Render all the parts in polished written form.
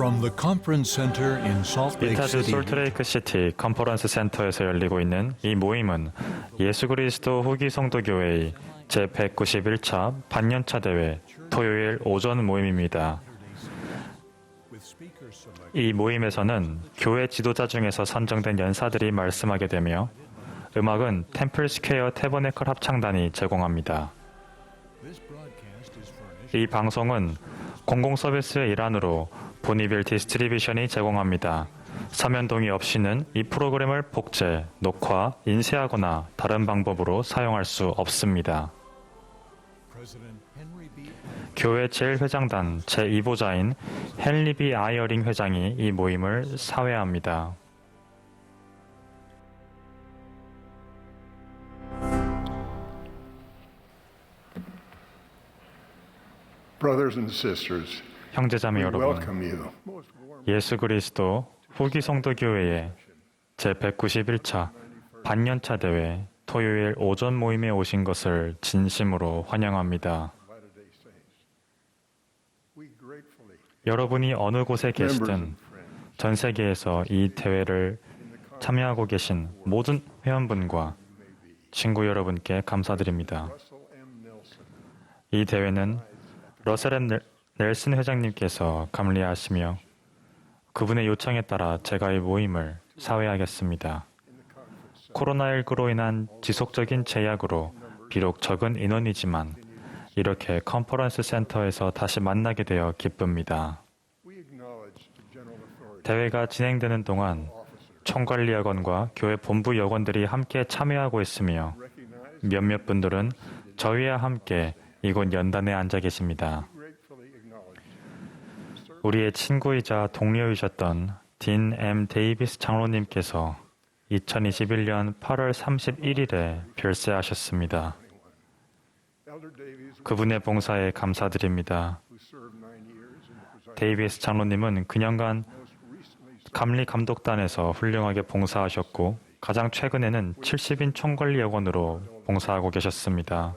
From the Conference Center in Salt Lake 유타주 City, 솔트레이크 시티 컨퍼런스 센터에서 열리고 있는 이 모임은 예수 그리스도 후기 성도교회의 제191차 반년차 대회 토요일 오전 모임입니다. 이 모임에서는 교회 지도자 중에서 선정된 연사들이 말씀하게 되며 음악은 템플 스퀘어 태버네클 합창단이 제공합니다. 이 방송은 공공 서비스의 일환으로 보니빌 디스트리뷰션이 제공합니다. 서면 동의 없이는 이 프로그램을 복제, 녹화, 인쇄하거나 다른 방법으로 사용할 수 없습니다. 교회 제1회장단 제2보자인 헨리 비 아이어링 회장이 이 모임을 사회합니다. Brothers and sisters, 형제자매 we 여러분, welcome you. 예수 그리스도 후기 성도교회의 제191차 반년차 대회 토요일 오전 모임에 오신 것을 진심으로 환영합니다. 여러분이 어느 곳에 계시든 전 세계에서 이 대회를 참여하고 계신 모든 회원분과 친구 여러분께 감사드립니다. 이 대회는 러셀 앤 넬슨 회장님께서 감리하시며 그분의 요청에 따라 제가 이 모임을 사회하겠습니다. 코로나19로 인한 지속적인 제약으로 비록 적은 인원이지만 이렇게 컨퍼런스 센터에서 다시 만나게 되어 기쁩니다. 대회가 진행되는 동안 총관리역원과 교회 본부 역원들이 함께 참여하고 있으며 몇몇 분들은 저희와 함께 이곳 연단에 앉아 계십니다. 우리의 친구이자 동료이셨던 딘 M. 데이비스 장로님께서 2021년 8월 31일에 별세하셨습니다. 그분의 봉사에 감사드립니다. 데이비스 장로님은 9년간 감리 감독단에서 훌륭하게 봉사하셨고 가장 최근에는 70인 총관리 역원으로 봉사하고 계셨습니다.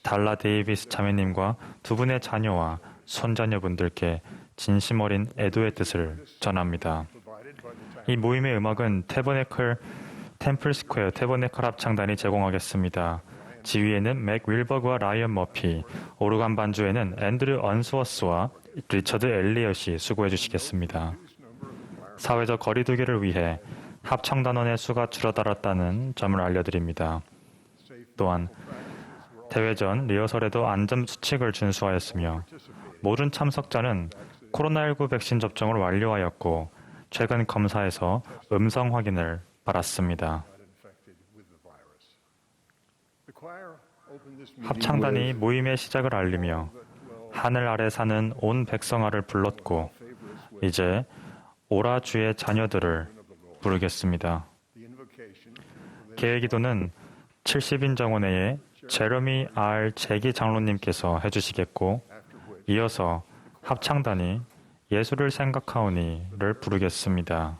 달라 데이비스 자매님과 두 분의 자녀와 손자녀분들께 진심 어린 애도의 뜻을 전합니다. 이 모임의 음악은 템플 스퀘어 태버네클 합창단이 제공하겠습니다. 지휘에는 맥 윌버그와 라이언 머피, 오르간 반주에는 앤드류 언스워스와 리처드 엘리엇이 수고해 주시겠습니다. 사회적 거리두기를 위해 합창단원의 수가 줄어들었다는 점을 알려드립니다. 또한 대회 전 리허설에도 안전수칙을 준수하였으며 모든 참석자는 코로나19 백신 접종을 완료하였고 최근 검사에서 음성 확인을 받았습니다. 합창단이 모임의 시작을 알리며 하늘 아래 사는 온 백성아를 불렀고 이제 오라 주의 자녀들을 부르겠습니다. 계획기도는 70인 정원회의 제러미 R. 제기 장로님께서 해주시겠고 이어서 합창단이 예수를 생각하오니를 부르겠습니다.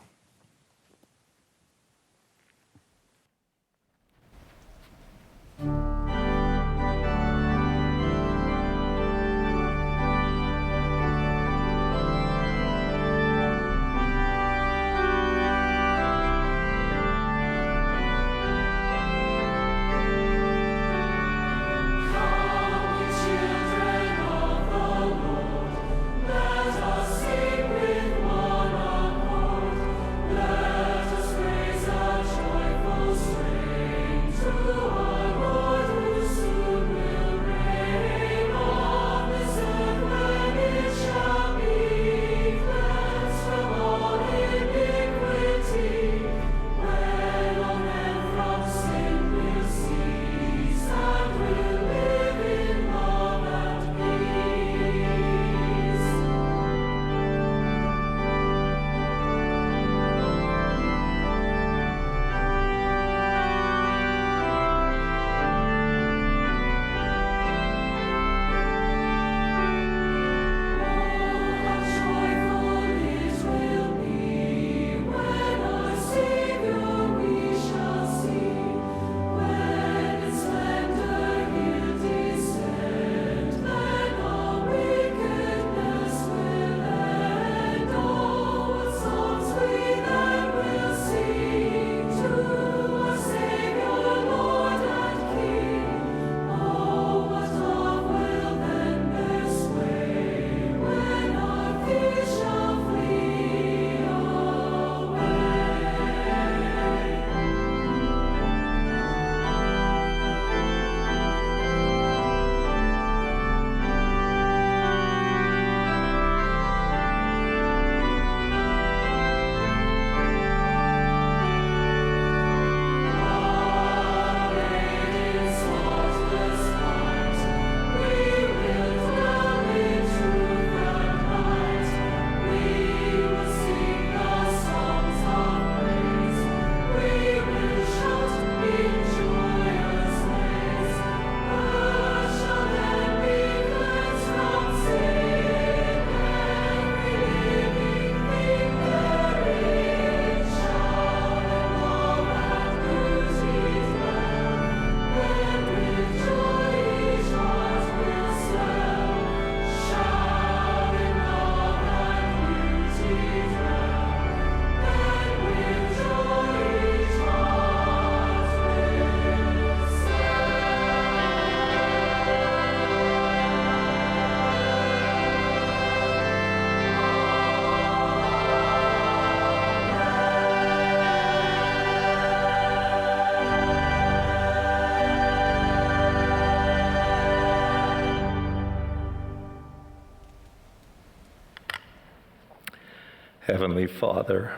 Heavenly Father,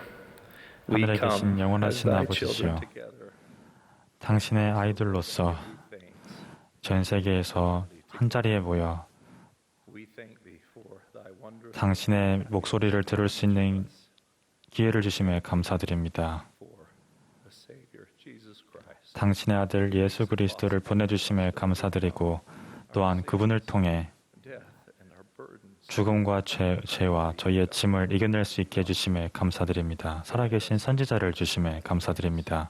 we 하늘에 come 계신 as 영원하신 thy 아버지시여, children together. 당신의 아이들로서 Thanks. 전 세계에서 한자리에 모여 We thank thee for thy wondrous 당신의 목소리를 들을 수 있는 기회를 주심에 감사드립니다. for the Savior Jesus Christ. 당신의 아들 예수 그리스도를 보내주심에 감사드리고 또한 그분을 통해 Death and our burdens. 죽음과 죄와 저희의 짐을 이겨낼 수 있게 해주심에 감사드립니다. 살아계신 선지자를 주심에 감사드립니다.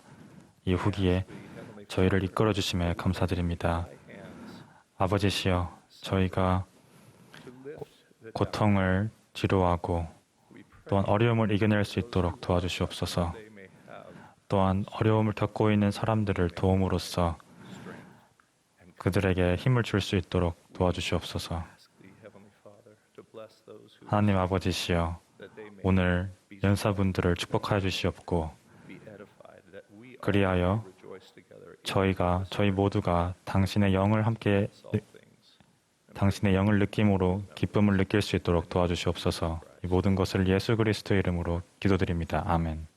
이 후기에 저희를 이끌어 주심에 감사드립니다. 아버지시여, 저희가 고통을 치료하고 또한 어려움을 이겨낼 수 있도록 도와주시옵소서. 또한 어려움을 겪고 있는 사람들을 도움으로써 그들에게 힘을 줄 수 있도록 도와주시옵소서. 하나님 아버지시여, 오늘 연사분들을 축복하여 주시옵고 그리하여 저희 모두가 당신의 영을 느낌으로 기쁨을 느낄 수 있도록 도와주시옵소서. 이 모든 것을 예수 그리스도의 이름으로 기도드립니다. 아멘.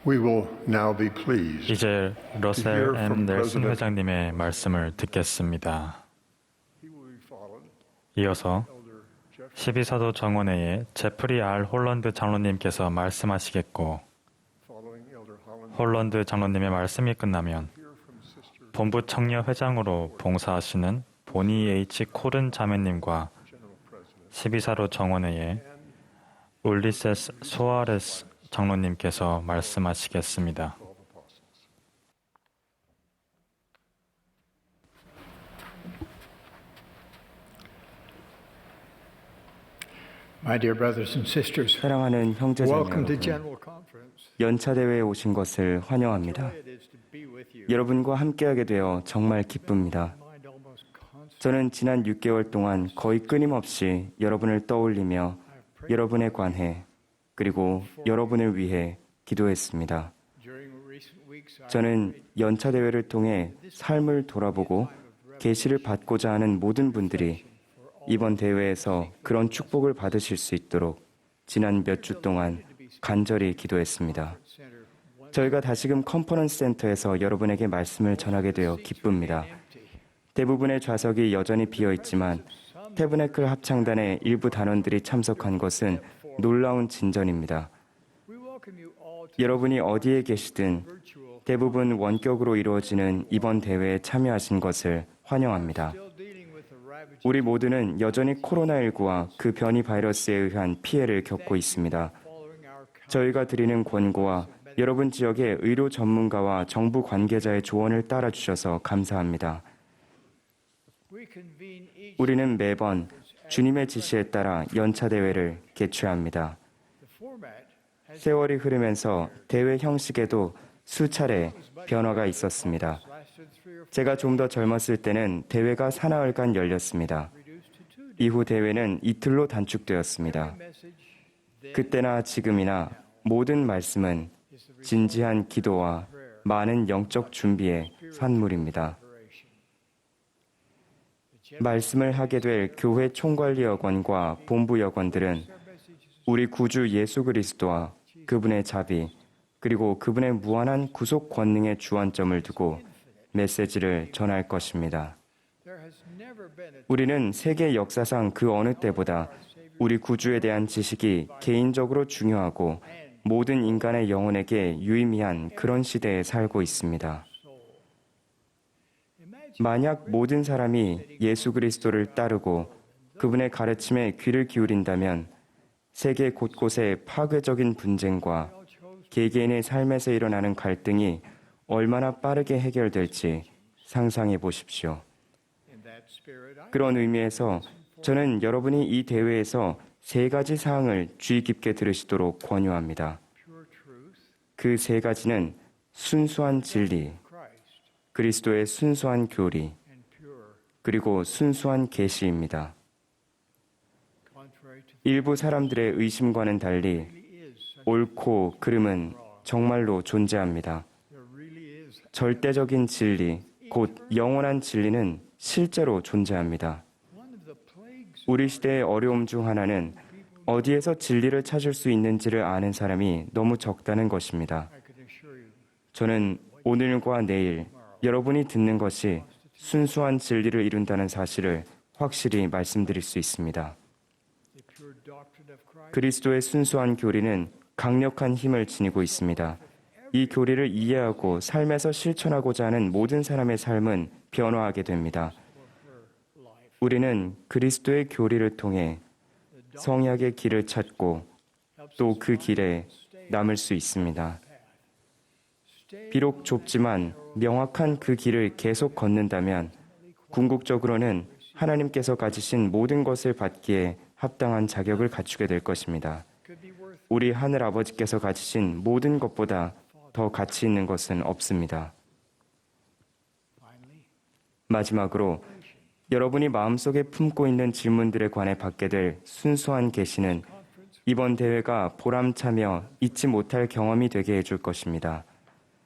We will now be pleased 이제 러셀 to hear M. from 넬슨 President- 회장님의 말씀을 듣겠습니다. He will be followed 이어서 Elder Jeff 12사도 정원회의 제프리 R. 홀런드 장로님께서 말씀하시겠고 following Elder 홀런드 장로님의 말씀이 끝나면 본부 청년 회장으로 봉사하시는 보니 H. 코른 자매님과 12사로 정원회의 울리세스 소아레스 장로님께서 말씀하시겠습니다. My dear brothers and sisters, 사랑하는 형제자매 welcome to 여러분, General Conference. 연차 대회에 오신 것을 환영합니다. It is to be with you. 여러분과 함께하게 되어 정말 기쁩니다. Mind almost constant. 저는 지난 6개월 동안 거의 끊임없이 여러분을 떠올리며 여러분에 관해 그리고 여러분을 위해 기도했습니다. During recent weeks, I 저는 연차 대회를 통해 삶을 돌아보고 계시를 받고자 하는 모든 분들이 이번 대회에서 그런 축복을 받으실 수 있도록 지난 몇 주 동안 간절히 기도했습니다. Center 저희가 다시금 컨퍼런스 센터에서 여러분에게 말씀을 전하게 되어 기쁩니다. 대부분의 좌석이 여전히 비어 있지만 태브네클 합창단의 일부 단원들이 참석한 것은 놀라운 진전입니다. we welcome you all to 여러분이 어디에 계시든 virtual. 대부분 원격으로 이루어지는 이번 대회에 참여하신 것을 환영합니다. Still dealing with the ravage 우리 모두는 여전히 코로나19와 그 변이 바이러스에 의한 피해를 겪고 있습니다. following our 저희가 드리는 권고와 여러분 지역의 의료 전문가와 정부 관계자의 조언을 따라주셔서 감사합니다. we convene each 우리는 매번 주님의 지시에 따라 연차 대회를 개최합니다. the format has 세월이 흐르면서 대회 형식에도 수차례 변화가 있었습니다. lasted 3 or 4 제가 좀 더 젊었을 때는 대회가 사나흘간 열렸습니다. reduced to 2 이후 대회는 이틀로 단축되었습니다. message. Then 그때나 지금이나 모든 말씀은 is the 진지한 기도와 많은 영적 준비의 산물입니다. preparation. The general 말씀을 하게 될 교회 총관리 여건과 본부 여건들은 message is 우리 구주 예수 그리스도와 그분의 자비 그리고 그분의 무한한 구속 권능의 주안점을 두고 메시지를 전할 것입니다. there has never been a 우리는 세계 역사상 그 어느 때보다 우리 구주에 대한 지식이 개인적으로 중요하고 모든 인간의 영혼에게 유의미한 그런 시대에 살고 있습니다. 만약 모든 사람이 예수 그리스도를 따르고 그분의 가르침에 귀를 기울인다면 세계 곳곳의 파괴적인 분쟁과 개개인의 삶에서 일어나는 갈등이 얼마나 빠르게 해결될지 상상해 보십시오. in that spirit. I 그런 의미에서 저는 여러분이 이 대회에서 3가지 사항을 주의 깊게 들으시도록 권유합니다. pure truth, 그 3가지는 순수한 진리, Christ, 그리스도의 순수한 교리, and pure, 그리고 순수한 계시입니다. contrary to 일부 사람들의 의심과는 달리 really is such, 옳고 그름은 정말로 존재합니다. there really is 절대적인 진리, 곧 영원한 진리는 실제로 존재합니다. one of the plagues 우리 시대의 어려움 중 하나는 어디에서 진리를 찾을 수 있는지를 아는 사람이 너무 적다는 것입니다. I can assure you. 저는 오늘과 내일 여러분이 듣는 것이 순수한 진리를 이룬다는 사실을 확실히 말씀드릴 수 있습니다. The pure doctrine of Christ 그리스도의 순수한 교리는 강력한 힘을 지니고 있습니다. 이 교리를 이해하고 삶에서 실천하고자 하는 모든 사람의 삶은 변화하게 됩니다. life. 우리는 그리스도의 교리를 통해 성약의 길을 찾고 또 그 길에 남을 수 있습니다. 비록 좁지만 명확한 그 길을 계속 걷는다면 궁극적으로는 하나님께서 가지신 모든 것을 받기에 합당한 자격을 갖추게 될 것입니다. Could be worth 우리 하늘 아버지께서 가지신 모든 것보다 더 가치 있는 것은 없습니다. finally. 마지막으로 여러분이 마음속에 품고 있는 질문들에 관해 받게 될 순수한 계시는 이번 대회가 보람차며 잊지 못할 경험이 되게 해줄 것입니다.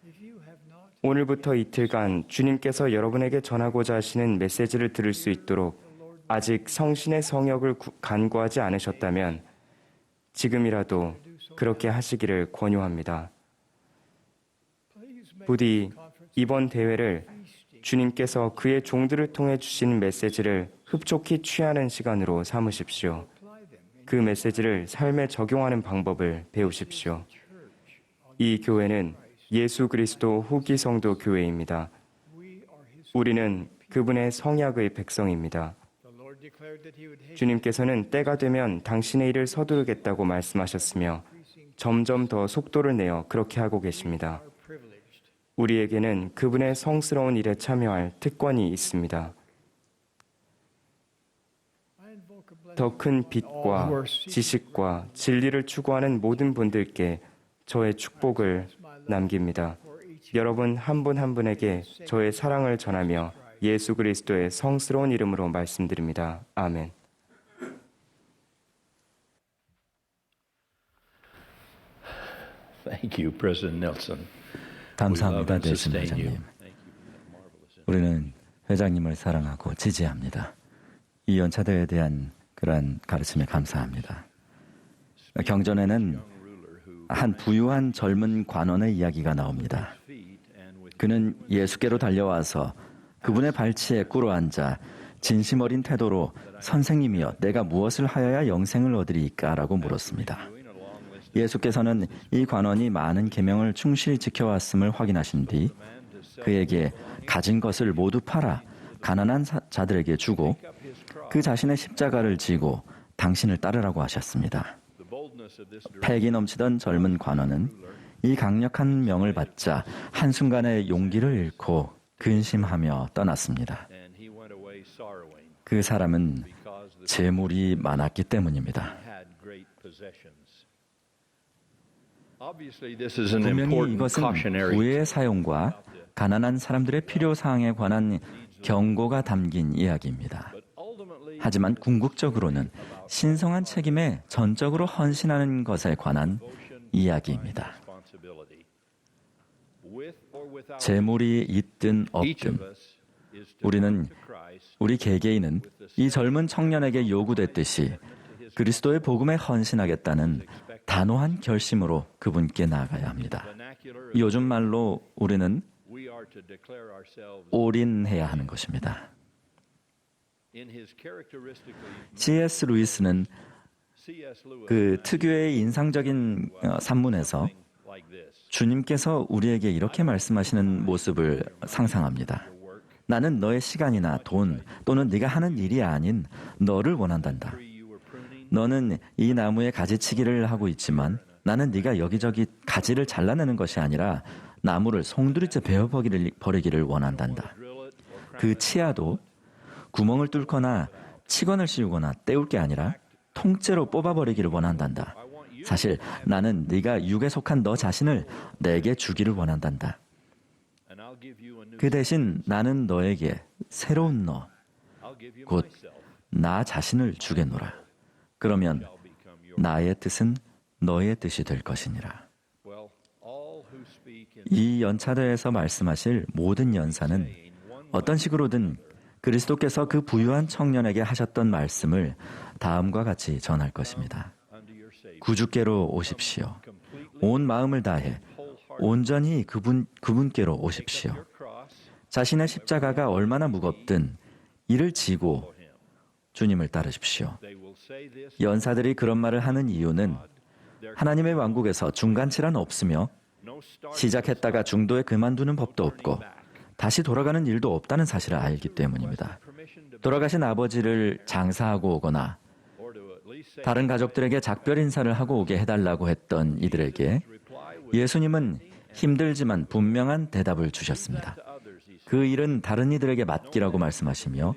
If you have not 오늘부터 이틀간 주님께서 여러분에게 전하고자 하시는 메시지를 들을 수 있도록 아직 성신의 성역을 간구하지 않으셨다면 지금이라도 그렇게 하시기를 권유합니다. please make 부디 이번 대회를 주님께서 그의 종들을 통해 주신 메시지를 흡족히 취하는 시간으로 삼으십시오. apply them in 그 메시지를 삶에 적용하는 방법을 배우십시오. 이 교회는 예수 그리스도 후기 성도 교회입니다. 우리는 그분의 성약의 백성입니다. 주님께서는 때가 되면 당신의 일을 서두르겠다고 말씀하셨으며 점점 더 속도를 내어 그렇게 하고 계십니다. 우리에게는 그분의 성스러운 일에 참여할 특권이 있습니다. 더 큰 빛과 지식과 진리를 추구하는 모든 분들께 저의 축복을 남깁니다. 여러분 한 분 한 분에게 저의 사랑을 전하며 예수 그리스도의 성스러운 이름으로 말씀드립니다. 아멘. Thank you, President Nelson. 감사합니다, 넬슨 회장님. 우리는 회장님을 사랑하고 지지합니다. 이 연차대에 대한 그러한 가르침에 감사합니다. 경전에는 한 부유한 젊은 관원의 이야기가 나옵니다. 그는 예수께로 달려와서 그분의 발치에 꿇어앉아 진심 어린 태도로 선생님이여 내가 무엇을 하여야 영생을 얻으리이까? 라고 물었습니다. 예수께서는 이 관원이 많은 계명을 충실히 지켜왔음을 확인하신 뒤 그에게 가진 것을 모두 팔아 가난한 자들에게 주고 그 자신의 십자가를 지고 당신을 따르라고 하셨습니다. 패기 넘치던 젊은 관원은 이 강력한 명을 받자 한순간에 용기를 잃고 근심하며 떠났습니다. 그 사람은 재물이 많았기 때문입니다. 분명히 이것은 부의 사용과 가난한 사람들의 필요사항에 관한 경고가 담긴 이야기입니다. 하지만 궁극적으로는 신성한 책임에 전적으로 헌신하는 것에 관한 이야기입니다. 재물이 있든 없든 우리는 우리 개개인은 이 젊은 청년에게 요구됐듯이 그리스도의 복음에 헌신하겠다는 단호한 결심으로 그분께 나아가야 합니다. 요즘 말로 우리는 올인해야 하는 것입니다. C.S. 루이스는 그 특유의 인상적인 산문에서 주님께서 우리에게 이렇게 말씀하시는 모습을 상상합니다. 나는 너의 시간이나 돈 또는 네가 하는 일이 아닌 너를 원한단다. 너는 이 나무에 가지치기를 하고 있지만 나는 네가 여기저기 가지를 잘라내는 것이 아니라 나무를 송두리째 베어버리기를 원한단다. 그 치아도 구멍을 뚫거나 치건을 씌우거나 때울 게 아니라 통째로 뽑아버리기를 원한단다. 사실 나는 네가 육에 속한 너 자신을 내게 주기를 원한단다. 그 대신 나는 너에게 새로운 너, 곧 나 자신을 주겠노라. 그러면 나의 뜻은 너의 뜻이 될 것이니라. 이 연차대에서 말씀하실 모든 연사는 어떤 식으로든 그리스도께서 그 부유한 청년에게 하셨던 말씀을 다음과 같이 전할 것입니다. 구주께로 오십시오. 온 마음을 다해 온전히 그분께로 오십시오. 자신의 십자가가 얼마나 무겁든 이를 지고 주님을 따르십시오. 연사들이 그런 말을 하는 이유는 하나님의 왕국에서 중간치란 없으며 시작했다가 중도에 그만두는 법도 없고 다시 돌아가는 일도 없다는 사실을 알기 때문입니다. 돌아가신 아버지를 장사하고 오거나 다른 가족들에게 작별 인사를 하고 오게 해달라고 했던 이들에게 예수님은 힘들지만 분명한 대답을 주셨습니다. 그 일은 다른 이들에게 맡기라고 말씀하시며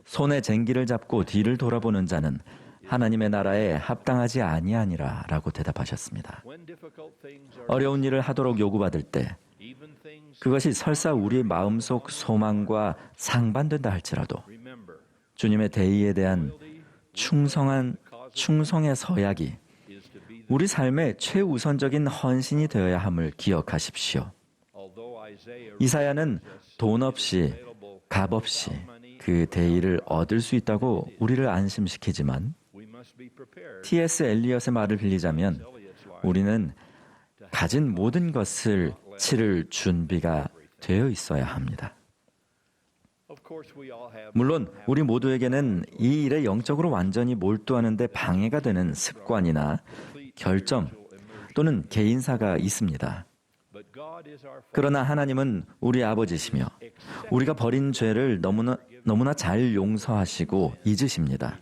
손에 쟁기를 잡고 뒤를 돌아보는 자는 하나님의 나라에 합당하지 아니하니라 라고 대답하셨습니다. 어려운 일을 하도록 요구받을 때 그것이 설사 우리의 마음속 소망과 상반된다 할지라도 주님의 대의에 대한 충성의 서약이 우리 삶의 최우선적인 헌신이 되어야 함을 기억하십시오. 이사야는 돈 없이 값 없이 그 대의를 얻을 수 있다고 우리를 안심시키지만 T.S. 엘리엇의 말을 빌리자면 우리는 가진 모든 것을 치를 준비가 되어 있어야 합니다. 물론 우리 모두에게는 이 일에 영적으로 완전히 몰두하는 데 방해가 되는 습관이나 결점 또는 개인사가 있습니다. 그러나 하나님은 우리 아버지시며 우리가 벌인 죄를 너무나 잘 용서하시고 잊으십니다.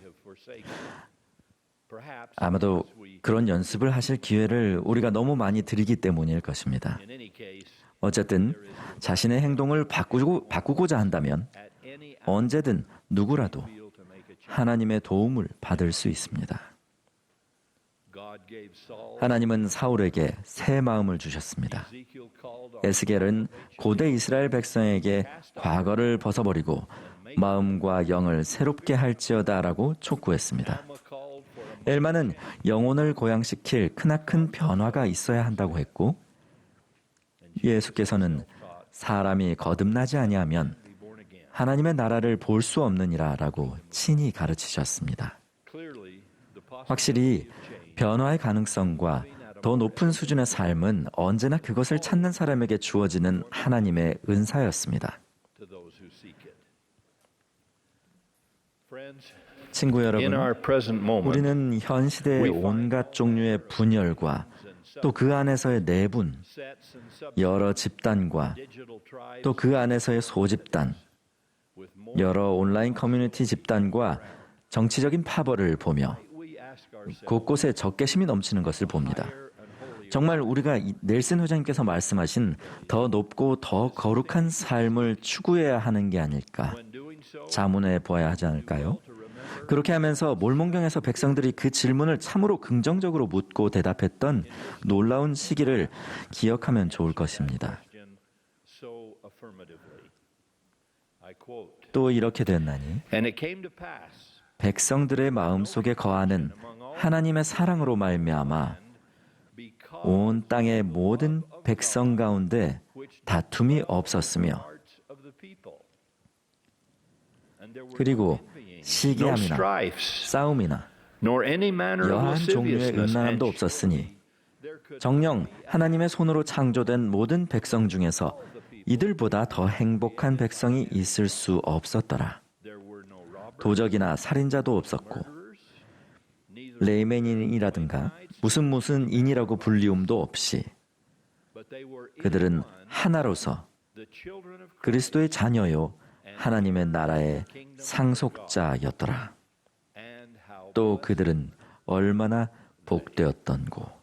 아마도 그런 연습을 하실 기회를 우리가 너무 많이 드리기 때문일 것입니다. 어쨌든 자신의 행동을 바꾸고자 한다면 언제든 누구라도 하나님의 도움을 받을 수 있습니다. 하나님은 사울에게 새 마음을 주셨습니다. 에스겔은 고대 이스라엘 백성에게 과거를 벗어버리고 마음과 영을 새롭게 할지어다라고 촉구했습니다. 엘마는 영혼을 고양시킬 크나큰 변화가 있어야 한다고 했고, 예수께서는 사람이 거듭나지 아니하면 하나님의 나라를 볼 수 없느니라라고 친히 가르치셨습니다. 확실히 변화의 가능성과 더 높은 수준의 삶은 언제나 그것을 찾는 사람에게 주어지는 하나님의 은사였습니다. 친구 여러분, 우리는 현 시대의 온갖 종류의 분열과 또 그 안에서의 내분, 여러 집단과 또 그 안에서의 소집단, 여러 온라인 커뮤니티 집단과 정치적인 파벌을 보며 곳곳에 적개심이 넘치는 것을 봅니다. 정말 우리가 넬슨 회장님께서 말씀하신 더 높고 더 거룩한 삶을 추구해야 하는 게 아닐까 자문해 보아야 하지 않을까요? 그렇게 하면서 몰몬경에서 백성들이 그 질문을 참으로 긍정적으로 묻고 대답했던 놀라운 시기를 기억하면 좋을 것입니다. 또 이렇게 됐나니 백성들의 마음속에 거하는 하나님의 사랑으로 말미암아 온 땅의 모든 백성 가운데 다툼이 없었으며 그리고 시기함이나 싸움이나 여한 종류의 음란함도 없었으니 정녕 하나님의 손으로 창조된 모든 백성 중에서 이들보다 더 행복한 백성이 있을 수 없었더라. 도적이나 살인자도 없었고 레이맨인이라든가 무슨 인이라고 불리움도 없이 그들은 하나로서 그리스도의 자녀요 하나님의 나라의 상속자였더라. 또 그들은 얼마나 복되었던고.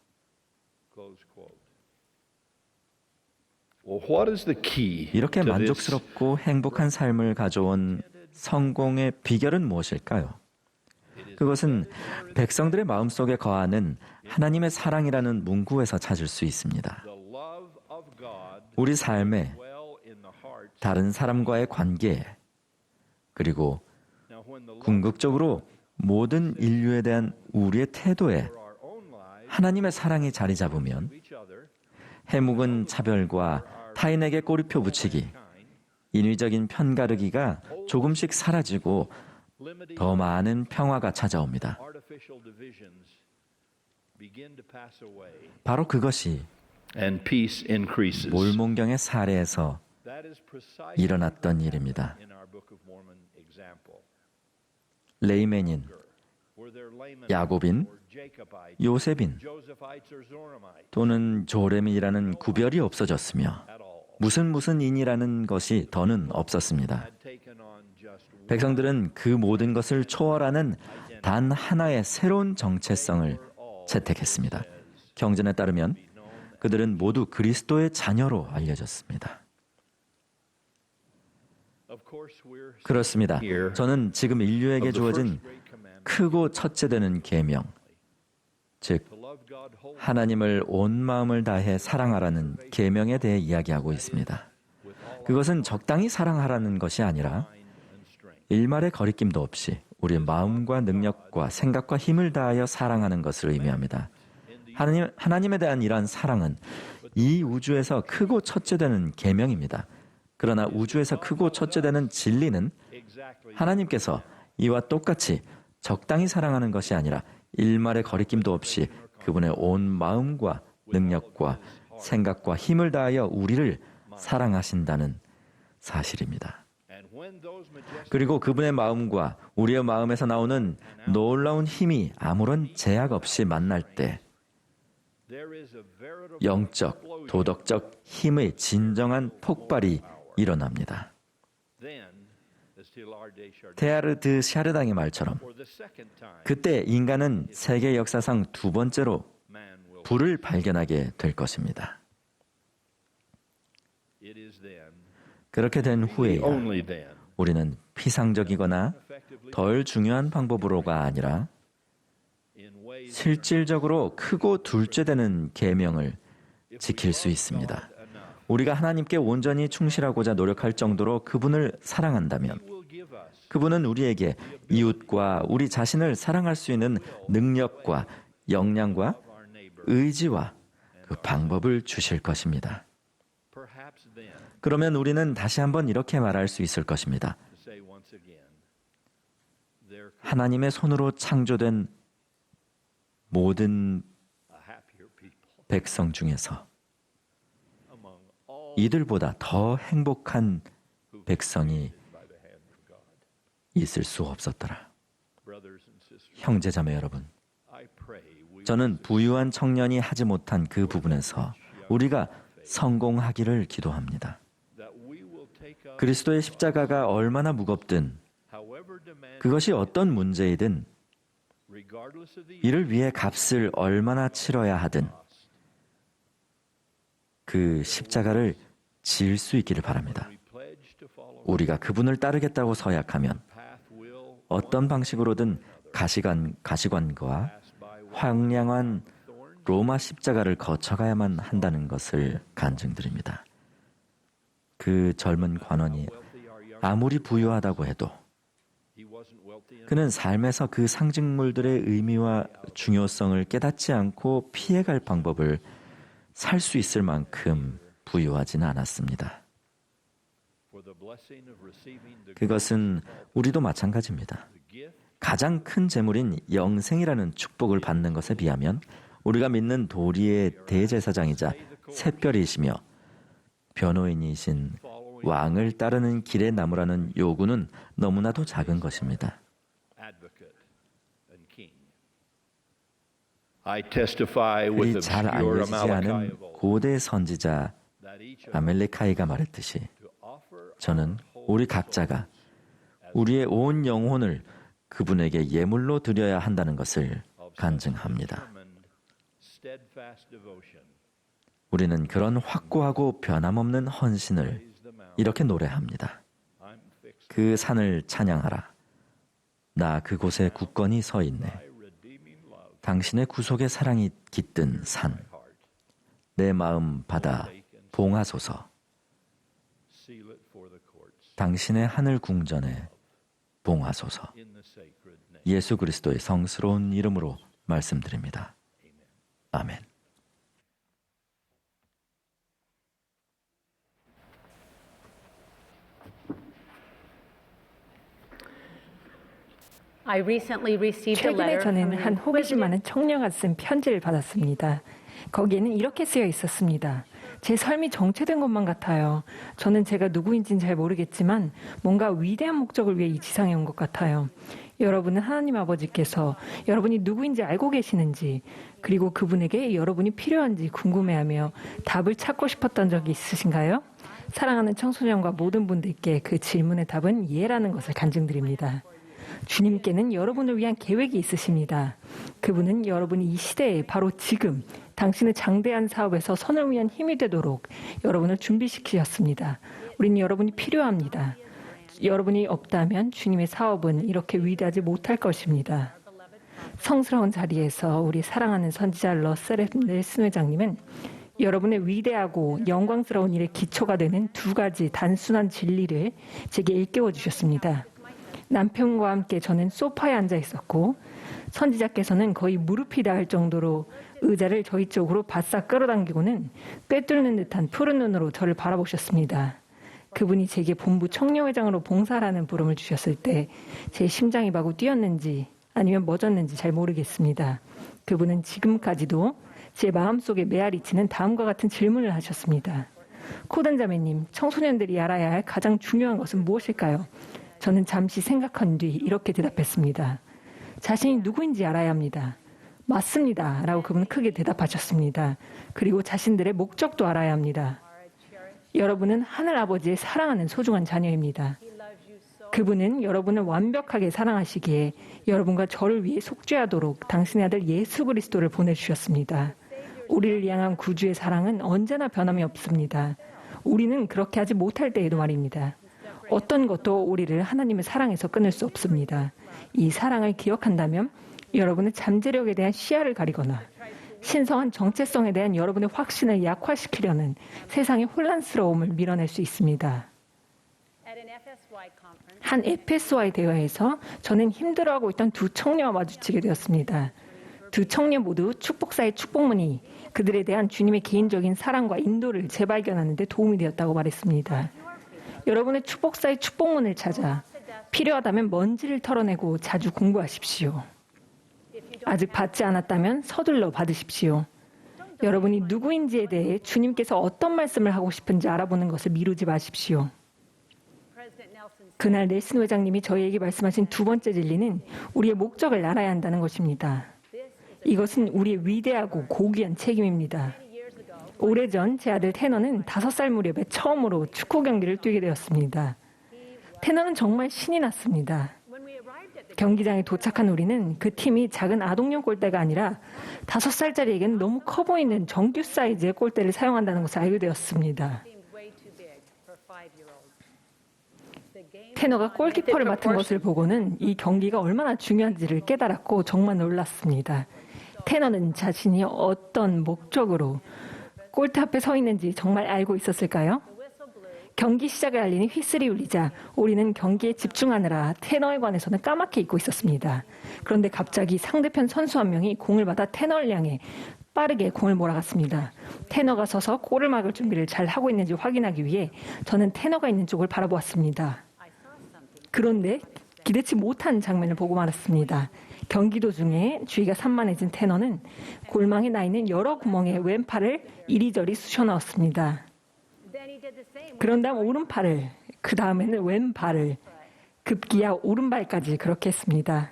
이렇게 만족스럽고 행복한 삶을 가져온 성공의 비결은 무엇일까요? 그것은 백성들의 마음속에 거하는 하나님의 사랑이라는 문구에서 찾을 수 있습니다. 우리 삶에, 다른 사람과의 관계에, 그리고 궁극적으로 모든 인류에 대한 우리의 태도에 하나님의 사랑이 자리 잡으면 해묵은 차별과 타인에게 꼬리표 붙이기, 인위적인 편가르기가 조금씩 사라지고 더 많은 평화가 찾아옵니다. 바로 그것이 몰몬경의 사례에서 일어났던 일입니다. 레이맨인, 야곱인, 요셉인 또는 조레민이라는 구별이 없어졌으며 무슨 인이라는 것이 더는 없었습니다. 백성들은 그 모든 것을 초월하는 단 하나의 새로운 정체성을 채택했습니다. 경전에 따르면 그들은 모두 그리스도의 자녀로 알려졌습니다. 그렇습니다. 저는 지금 인류에게 주어진 크고 첫째 되는 계명, 즉 하나님을 온 마음을 다해 사랑하라는 계명에 대해 이야기하고 있습니다. 그것은 적당히 사랑하라는 것이 아니라 일말의 거리낌도 없이 우리의 마음과 능력과 생각과 힘을 다하여 사랑하는 것을 의미합니다. 하나님에 대한 이러한 사랑은 이 우주에서 크고 첫째 되는 계명입니다. 그러나 우주에서 크고 첫째 되는 진리는 하나님께서 이와 똑같이 적당히 사랑하는 것이 아니라 일말의 거리낌도 없이 그분의 온 마음과 능력과 생각과 힘을 다하여 우리를 사랑하신다는 사실입니다. 그리고 그분의 마음과 우리의 마음에서 나오는 놀라운 힘이 아무런 제약 없이 만날 때 영적, 도덕적 힘의 진정한 폭발이 일어납니다. 테아르드 샤르당의 말처럼 그때 인간은 세계 역사상 두 번째로 불을 발견하게 될 것입니다. 그렇게 된 후에야 우리는 피상적이거나 덜 중요한 방법으로가 아니라 실질적으로 크고 둘째되는 계명을 지킬 수 있습니다. 우리가 하나님께 온전히 충실하고자 노력할 정도로 그분을 사랑한다면 그분은 우리에게 이웃과 우리 자신을 사랑할 수 있는 능력과 역량과 의지와 그 방법을 주실 것입니다. 그러면 우리는 다시 한번 이렇게 말할 수 있을 것입니다. 하나님의 손으로 창조된 모든 백성 중에서 이들보다 더 행복한 백성이 있을 수 없었더라. 형제자매 여러분, 저는 부유한 청년이 하지 못한 그 부분에서 우리가 성공하기를 기도합니다. 그리스도의 십자가가 얼마나 무겁든 그것이 어떤 문제이든 이를 위해 값을 얼마나 치러야 하든 그 십자가를 지을 수 있기를 바랍니다. 우리가 그분을 따르겠다고 서약하면 어떤 방식으로든 가시관과 황량한 로마 십자가를 거쳐가야만 한다는 것을 간증드립니다. 그 젊은 관원이 아무리 부유하다고 해도 그는 삶에서 그 상징물들의 의미와 중요성을 깨닫지 않고 피해갈 방법을 살 수 있을 만큼 부유하지는 않았습니다. 그것은 우리도 마찬가지입니다. 가장 큰 재물인 영생이라는 축복을 받는 것에 비하면 우리가 믿는 도리의 대제사장이자 샛별이시며 변호인이신 왕을 따르는 길에 나무라는 요구는 너무나도 작은 것입니다. 그리 잘 알려지지 않은 고대 선지자 아멜레카이가 말했듯이 저는 우리 각자가 우리의 온 영혼을 그분에게 예물로 드려야 한다는 것을 간증합니다. 우리는 그런 확고하고 변함없는 헌신을 이렇게 노래합니다. 그 산을 찬양하라. 나 그곳에 굳건히 서 있네. 당신의 구속의 사랑이 깃든 산. 내 마음 받아 봉하소서. 당신의 하늘 궁전에 봉하소서. 예수 그리스도의 성스러운 이름으로 말씀드립니다. 아멘. 최근에 저는 한 호기심 많은 청년가 쓴 편지를 받았습니다. 거기에는 이렇게 쓰여 있었습니다. 제 삶이 정체된 것만 같아요. 저는 제가 누구인지는 잘 모르겠지만 뭔가 위대한 목적을 위해 이 지상에 온 것 같아요. 여러분은 하나님 아버지께서 여러분이 누구인지 알고 계시는지, 그리고 그분에게 여러분이 필요한지 궁금해하며 답을 찾고 싶었던 적이 있으신가요? 사랑하는 청소년과 모든 분들께 그 질문의 답은 예라는 것을 간증드립니다. 주님께는 여러분을 위한 계획이 있으십니다. 그분은 여러분이 이 시대에 바로 지금 당신의 장대한 사업에서 선을 위한 힘이 되도록 여러분을 준비시키셨습니다. 우린 여러분이 필요합니다. 여러분이 없다면 주님의 사업은 이렇게 위대하지 못할 것입니다. 성스러운 자리에서 우리 사랑하는 선지자 러셀 넬슨 회장님은 여러분의 위대하고 영광스러운 일의 기초가 되는 두 가지 단순한 진리를 제게 일깨워 주셨습니다. 남편과 함께 저는 소파에 앉아 있었고 선지자께서는 거의 무릎이 닿을 정도로 의자를 저희 쪽으로 바싹 끌어당기고는 꿰뚫는 듯한 푸른 눈으로 저를 바라보셨습니다. 그분이 제게 본부 청년회장으로 봉사라는 부름을 주셨을 때 제 심장이 마구 뛰었는지 아니면 멎었는지 잘 모르겠습니다. 그분은 지금까지도 제 마음속에 메아리치는 다음과 같은 질문을 하셨습니다. 코든 자매님, 청소년들이 알아야 할 가장 중요한 것은 무엇일까요? 저는 잠시 생각한 뒤 이렇게 대답했습니다. 자신이 누구인지 알아야 합니다. 맞습니다. 라고 그분은 크게 대답하셨습니다. 그리고 자신들의 목적도 알아야 합니다. 여러분은 하늘아버지의 사랑하는 소중한 자녀입니다. 그분은 여러분을 완벽하게 사랑하시기에 여러분과 저를 위해 속죄하도록 당신의 아들 예수 그리스도를 보내주셨습니다. 우리를 향한 구주의 사랑은 언제나 변함이 없습니다. 우리는 그렇게 하지 못할 때에도 말입니다. 어떤 것도 우리를 하나님의 사랑에서 끊을 수 없습니다. 이 사랑을 기억한다면 여러분의 잠재력에 대한 시야를 가리거나 신성한 정체성에 대한 여러분의 확신을 약화시키려는 세상의 혼란스러움을 밀어낼 수 있습니다. 한 FSY 대회에서 저는 힘들어하고 있던 두 청년과 마주치게 되었습니다. 두 청년 모두 축복사의 축복문이 그들에 대한 주님의 개인적인 사랑과 인도를 재발견하는 데 도움이 되었다고 말했습니다. 여러분의 축복사의 축복문을 찾아 필요하다면 먼지를 털어내고 자주 공부하십시오. 아직 받지 않았다면 서둘러 받으십시오. 여러분이 누구인지에 대해 주님께서 어떤 말씀을 하고 싶은지 알아보는 것을 미루지 마십시오. 그날 넬슨 회장님이 저희에게 말씀하신 두 번째 진리는 우리의 목적을 알아야 한다는 것입니다. 이것은 우리의 위대하고 고귀한 책임입니다. 오래전 제 아들 테너는 5살 무렵에 처음으로 축구 경기를 뛰게 되었습니다. 테너는 정말 신이 났습니다. 경기장에 도착한 우리는 그 팀이 작은 아동용 골대가 아니라 5살짜리에게는 너무 커 보이는 정규 사이즈의 골대를 사용한다는 것을 알게 되었습니다. 테너가 골키퍼를 맡은 것을 보고는 이 경기가 얼마나 중요한지를 깨달았고 정말 놀랐습니다. 테너는 자신이 어떤 목적으로 골대 앞에 서 있는지 정말 알고 있었을까요? 경기 시작을 알리는 휘슬이 울리자 우리는 경기에 집중하느라 테너에 관해서는 까맣게 잊고 있었습니다. 그런데 갑자기 상대편 선수 한 명이 공을 받아 테너를 향해 빠르게 공을 몰아갔습니다. 테너가 서서 골을 막을 준비를 잘 하고 있는지 확인하기 위해 저는 테너가 있는 쪽을 바라보았습니다. 그런데 기대치 못한 장면을 보고 말았습니다. 경기 도중에 주의가 산만해진 테너는 골망에 나 있는 여러 구멍에 왼팔을 이리저리 쑤셔 넣었습니다. 그런 다음 오른팔을, 그 다음에는 왼발을, 급기야 오른발까지 그렇게 했습니다.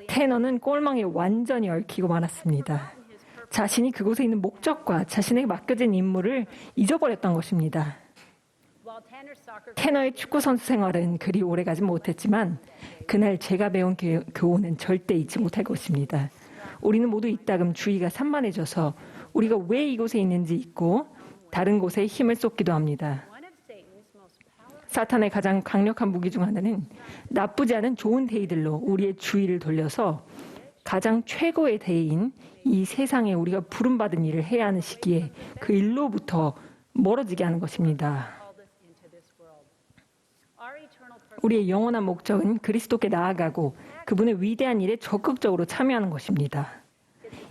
테너는 골망에 완전히 얽히고 말았습니다. 자신이 그곳에 있는 목적과 자신에게 맡겨진 임무를 잊어버렸던 것입니다. 테너의 축구 선수 생활은 그리 오래가지 못했지만 그날 제가 배운 교훈은 절대 잊지 못할 것입니다. 우리는 모두 이따금 주의가 산만해져서 우리가 왜 이곳에 있는지 잊고 다른 곳에 힘을 쏟기도 합니다. 사탄의 가장 강력한 무기 중 하나는 나쁘지 않은 좋은 데이들로 우리의 주의를 돌려서 가장 최고의 데이인 이 세상에 우리가 부름받은 일을 해야 하는 시기에 그 일로부터 멀어지게 하는 것입니다. 우리의 영원한 목적은 그리스도께 나아가고 그분의 위대한 일에 적극적으로 참여하는 것입니다.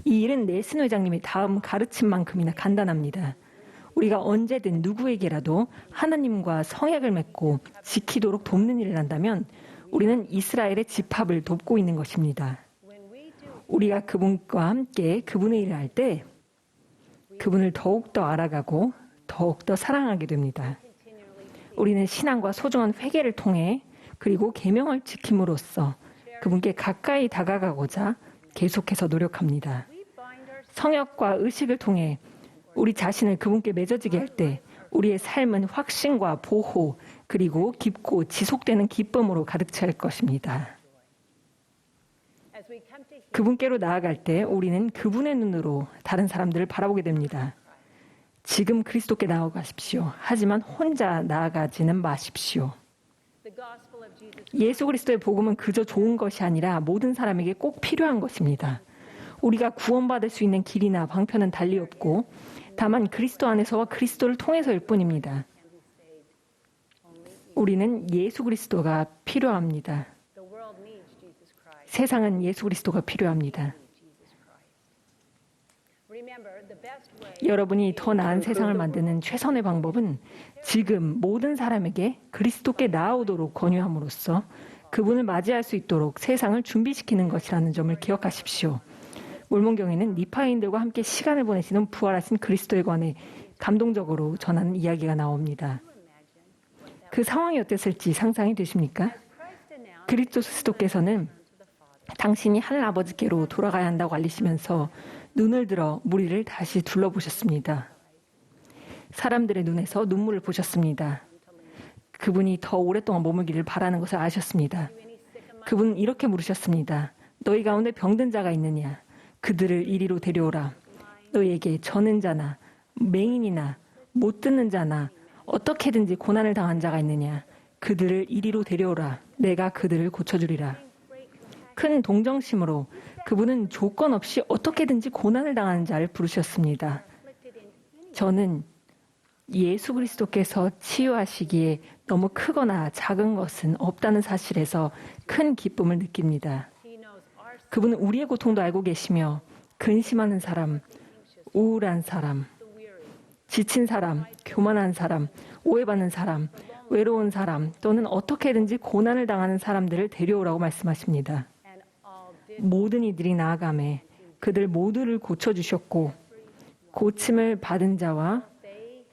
이 일은 넬슨 회장님의 다음 가르침만큼이나 간단합니다. 우리가 언제든 누구에게라도 하나님과 성약을 맺고 지키도록 돕는 일을 한다면 우리는 이스라엘의 집합을 돕고 있는 것입니다. 우리가 그분과 함께 그분의 일을 할 때 그분을 더욱더 알아가고 더욱더 사랑하게 됩니다. 우리는 신앙과 소중한 회개를 통해 그리고 계명을 지킴으로써 그분께 가까이 다가가고자 계속해서 노력합니다. 성역과 의식을 통해 우리 자신을 그분께 맺어지게 할 때 우리의 삶은 확신과 보호 그리고 깊고 지속되는 기쁨으로 가득 찰 것입니다. 그분께로 나아갈 때 우리는 그분의 눈으로 다른 사람들을 바라보게 됩니다. 지금 그리스도께 나아가십시오. 하지만 혼자 나아가지는 마십시오. 예수 그리스도의 복음은 그저 좋은 것이 아니라 모든 사람에게 꼭 필요한 것입니다. 우리가 구원받을 수 있는 길이나 방편은 달리 없고 다만 그리스도 안에서와 그리스도를 통해서일 뿐입니다. 우리는 예수 그리스도가 필요합니다. 세상은 예수 그리스도가 필요합니다. 여러분이 더 나은 세상을 만드는 최선의 방법은 지금 모든 사람에게 그리스도께 나아오도록 권유함으로써 그분을 맞이할 수 있도록 세상을 준비시키는 것이라는 점을 기억하십시오. 몰몬경에는 리파인들과 함께 시간을 보내시는 부활하신 그리스도에 관해 감동적으로 전하는 이야기가 나옵니다. 그 상황이 어땠을지 상상이 되십니까? 그리스도께서는 당신이 하늘 아버지께로 돌아가야 한다고 알리시면서 눈을 들어 무리를 다시 둘러보셨습니다. 사람들의 눈에서 눈물을 보셨습니다. 그분이 더 오랫동안 머물기를 바라는 것을 아셨습니다. 그분은 이렇게 물으셨습니다. 너희 가운데 병든 자가 있느냐? 그들을 이리로 데려오라. 너희에게 저는 자나 맹인이나 못 듣는 자나 어떻게든지 고난을 당한 자가 있느냐? 그들을 이리로 데려오라. 내가 그들을 고쳐주리라. 큰 동정심으로 그분은 조건 없이 어떻게든지 고난을 당하는 자를 부르셨습니다. 저는 예수 그리스도께서 치유하시기에 너무 크거나 작은 것은 없다는 사실에서 큰 기쁨을 느낍니다. 그분은 우리의 고통도 알고 계시며 근심하는 사람, 우울한 사람, 지친 사람, 교만한 사람, 오해받는 사람, 외로운 사람 또는 어떻게든지 고난을 당하는 사람들을 데려오라고 말씀하십니다. 모든 이들이 나아가매 그들 모두를 고쳐주셨고 고침을 받은 자와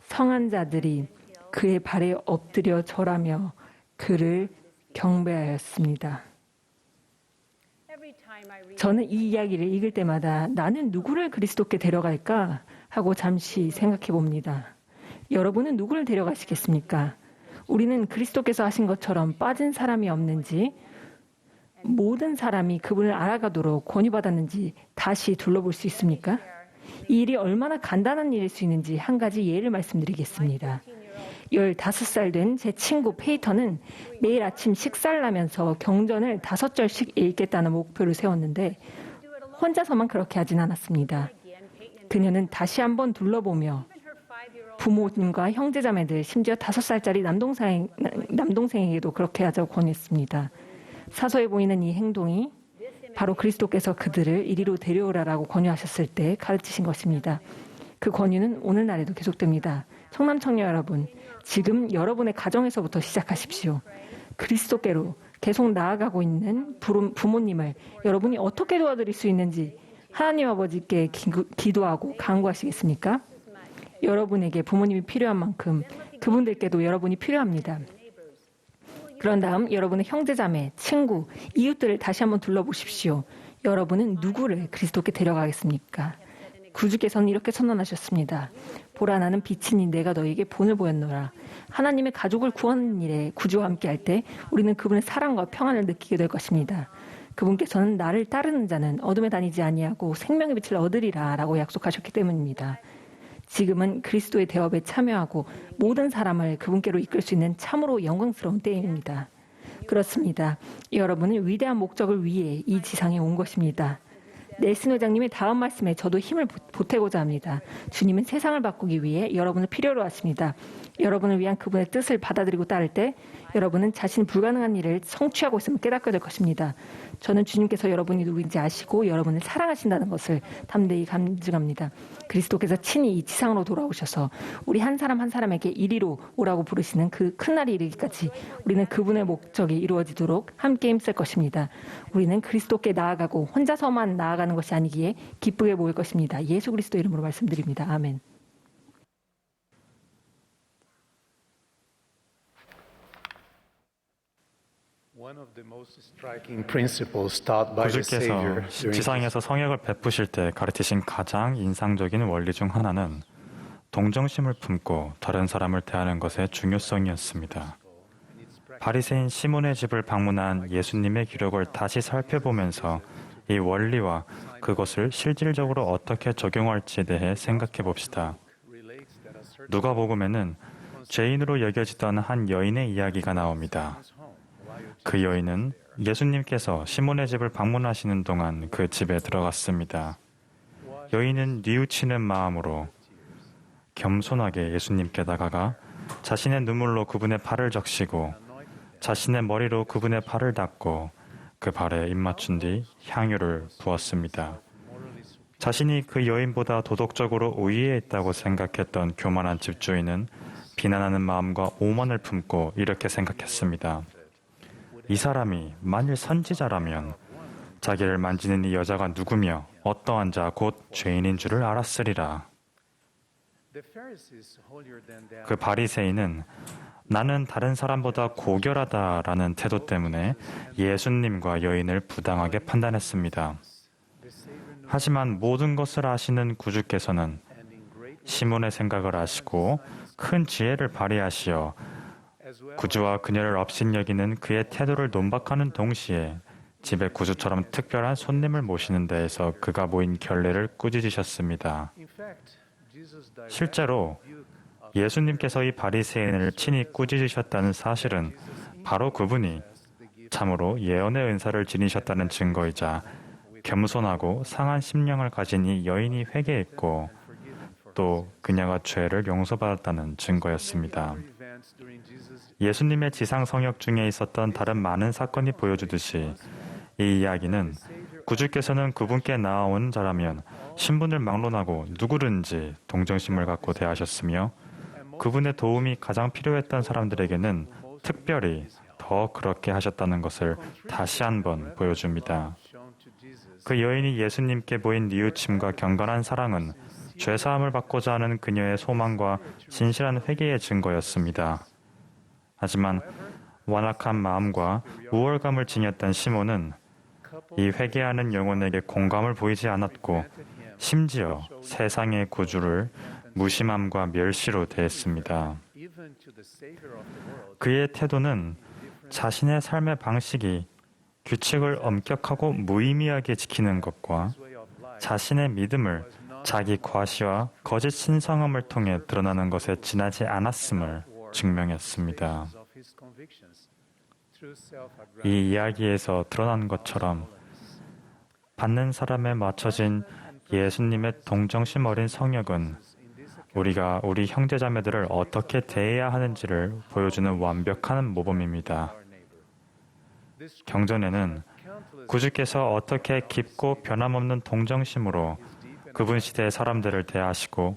성한 자들이 그의 발에 엎드려 절하며 그를 경배하였습니다. 저는 이 이야기를 읽을 때마다 나는 누구를 그리스도께 데려갈까 하고 잠시 생각해 봅니다. 여러분은 누구를 데려가시겠습니까? 우리는 그리스도께서 하신 것처럼 빠진 사람이 없는지 모든 사람이 그분을 알아가도록 권유받았는지 다시 둘러볼 수 있습니까? 이 일이 얼마나 간단한 일일 수 있는지 한 가지 예를 말씀드리겠습니다. 15살 된 제 친구 페이터는 매일 아침 식사를 하면서 경전을 5절씩 읽겠다는 목표를 세웠는데 혼자서만 그렇게 하진 않았습니다. 그녀는 다시 한번 둘러보며 부모님과 형제자매들, 심지어 5살짜리 남동생에게도 그렇게 하자고 권했습니다. 사서에 보이는 이 행동이 바로 그리스도께서 그들을 이리로 데려오라라고 권유하셨을 때 가르치신 것입니다. 그 권유는 오늘날에도 계속됩니다. 청남청녀 여러분, 지금 여러분의 가정에서부터 시작하십시오. 그리스도께로 계속 나아가고 있는 부모님을 여러분이 어떻게 도와드릴 수 있는지 하나님 아버지께 기도하고 간구하시겠습니까? 여러분에게 부모님이 필요한 만큼 그분들께도 여러분이 필요합니다. 그런 다음 여러분의 형제자매, 친구, 이웃들을 다시 한번 둘러보십시오. 여러분은 누구를 그리스도께 데려가겠습니까? 구주께서는 이렇게 선언하셨습니다. 보라, 나는 빛이니 내가 너에게 본을 보였노라. 하나님의 가족을 구하는 일에 구주와 함께할 때 우리는 그분의 사랑과 평안을 느끼게 될 것입니다. 그분께서는 나를 따르는 자는 어둠에 다니지 아니하고 생명의 빛을 얻으리라 라고 약속하셨기 때문입니다. 지금은 그리스도의 대업에 참여하고 모든 사람을 그분께로 이끌 수 있는 참으로 영광스러운 때입니다. 그렇습니다. 여러분은 위대한 목적을 위해 이 지상에 온 것입니다. 넬슨 회장님의 다음 말씀에 저도 힘을 보태고자 합니다. 주님은 세상을 바꾸기 위해 여러분을 필요로 하십니다. 여러분을 위한 그분의 뜻을 받아들이고 따를 때 여러분은 자신이 불가능한 일을 성취하고 있음을 깨닫게 될 것입니다. 저는 주님께서 여러분이 누구인지 아시고 여러분을 사랑하신다는 것을 담대히 감증합니다. 그리스도께서 친히 이 지상으로 돌아오셔서 우리 한 사람 한 사람에게 이리로 오라고 부르시는 그 큰 날이 이르기까지 우리는 그분의 목적이 이루어지도록 함께 힘쓸 것입니다. 우리는 그리스도께 나아가고 혼자서만 나아가는 것이 아니기에 기쁘게 모일 것입니다. 예수 그리스도 이름으로 말씀드립니다. 아멘. 구주께서 지상에서 성역을 베푸실 때 가르치신 가장 인상적인 원리 중 하나는 동정심을 품고 다른 사람을 대하는 것의 중요성이었습니다. 바리새인 시몬의 집을 방문한 예수님의 기록을 다시 살펴보면서 이 원리와 그것을 실질적으로 어떻게 적용할지에 대해 생각해 봅시다. 누가복음에는 죄인으로 여겨지던 한 여인의 이야기가 나옵니다. 그 여인은 예수님께서 시몬의 집을 방문하시는 동안 그 집에 들어갔습니다. 여인은 뉘우치는 마음으로 겸손하게 예수님께 다가가 자신의 눈물로 그분의 발을 적시고 자신의 머리로 그분의 발을 닦고 그 발에 입맞춘 뒤 향유를 부었습니다. 자신이 그 여인보다 도덕적으로 우위에 있다고 생각했던 교만한 집주인은 비난하는 마음과 오만을 품고 이렇게 생각했습니다. 이 사람이 만일 선지자라면 자기를 만지는 이 여자가 누구며 어떠한 자 곧 죄인인 줄을 알았으리라. 그 바리새인은 나는 다른 사람보다 고결하다라는 태도 때문에 예수님과 여인을 부당하게 판단했습니다. 하지만 모든 것을 아시는 구주께서는 시몬의 생각을 아시고 큰 지혜를 발휘하시어 구주와 그녀를 업신여기는 그의 태도를 논박하는 동시에 집에 구주처럼 특별한 손님을 모시는 데에서 그가 모인 결례를 꾸짖으셨습니다. 실제로 예수님께서 이 바리새인을 친히 꾸짖으셨다는 사실은 바로 그분이 참으로 예언의 은사를 지니셨다는 증거이자 겸손하고 상한 심령을 가진 이 여인이 회개했고 또 그녀가 죄를 용서받았다는 증거였습니다. 예수님의 지상 성역 중에 있었던 다른 많은 사건이 보여주듯이 이 이야기는 구주께서는 그분께 나아온 자라면 신분을 막론하고 누구든지 동정심을 갖고 대하셨으며 그분의 도움이 가장 필요했던 사람들에게는 특별히 더 그렇게 하셨다는 것을 다시 한번 보여줍니다. 그 여인이 예수님께 보인 뉘우침과 경건한 사랑은 죄사함을 받고자 하는 그녀의 소망과 진실한 회개의 증거였습니다. 하지만 완악한 마음과 우월감을 지녔던 시몬은 이 회개하는 영혼에게 공감을 보이지 않았고 심지어 세상의 구주를 무심함과 멸시로 대했습니다. 그의 태도는 자신의 삶의 방식이 규칙을 엄격하고 무의미하게 지키는 것과 자신의 믿음을 자기 과시와 거짓 신성함을 통해 드러나는 것에 지나지 않았음을 증명했습니다. 이 이야기에서 드러난 것처럼 받는 사람에 맞춰진 예수님의 동정심 어린 성역은 우리가 우리 형제자매들을 어떻게 대해야 하는지를 보여주는 완벽한 모범입니다. 경전에는 구주께서 어떻게 깊고 변함없는 동정심으로 그분 시대의 사람들을 대하시고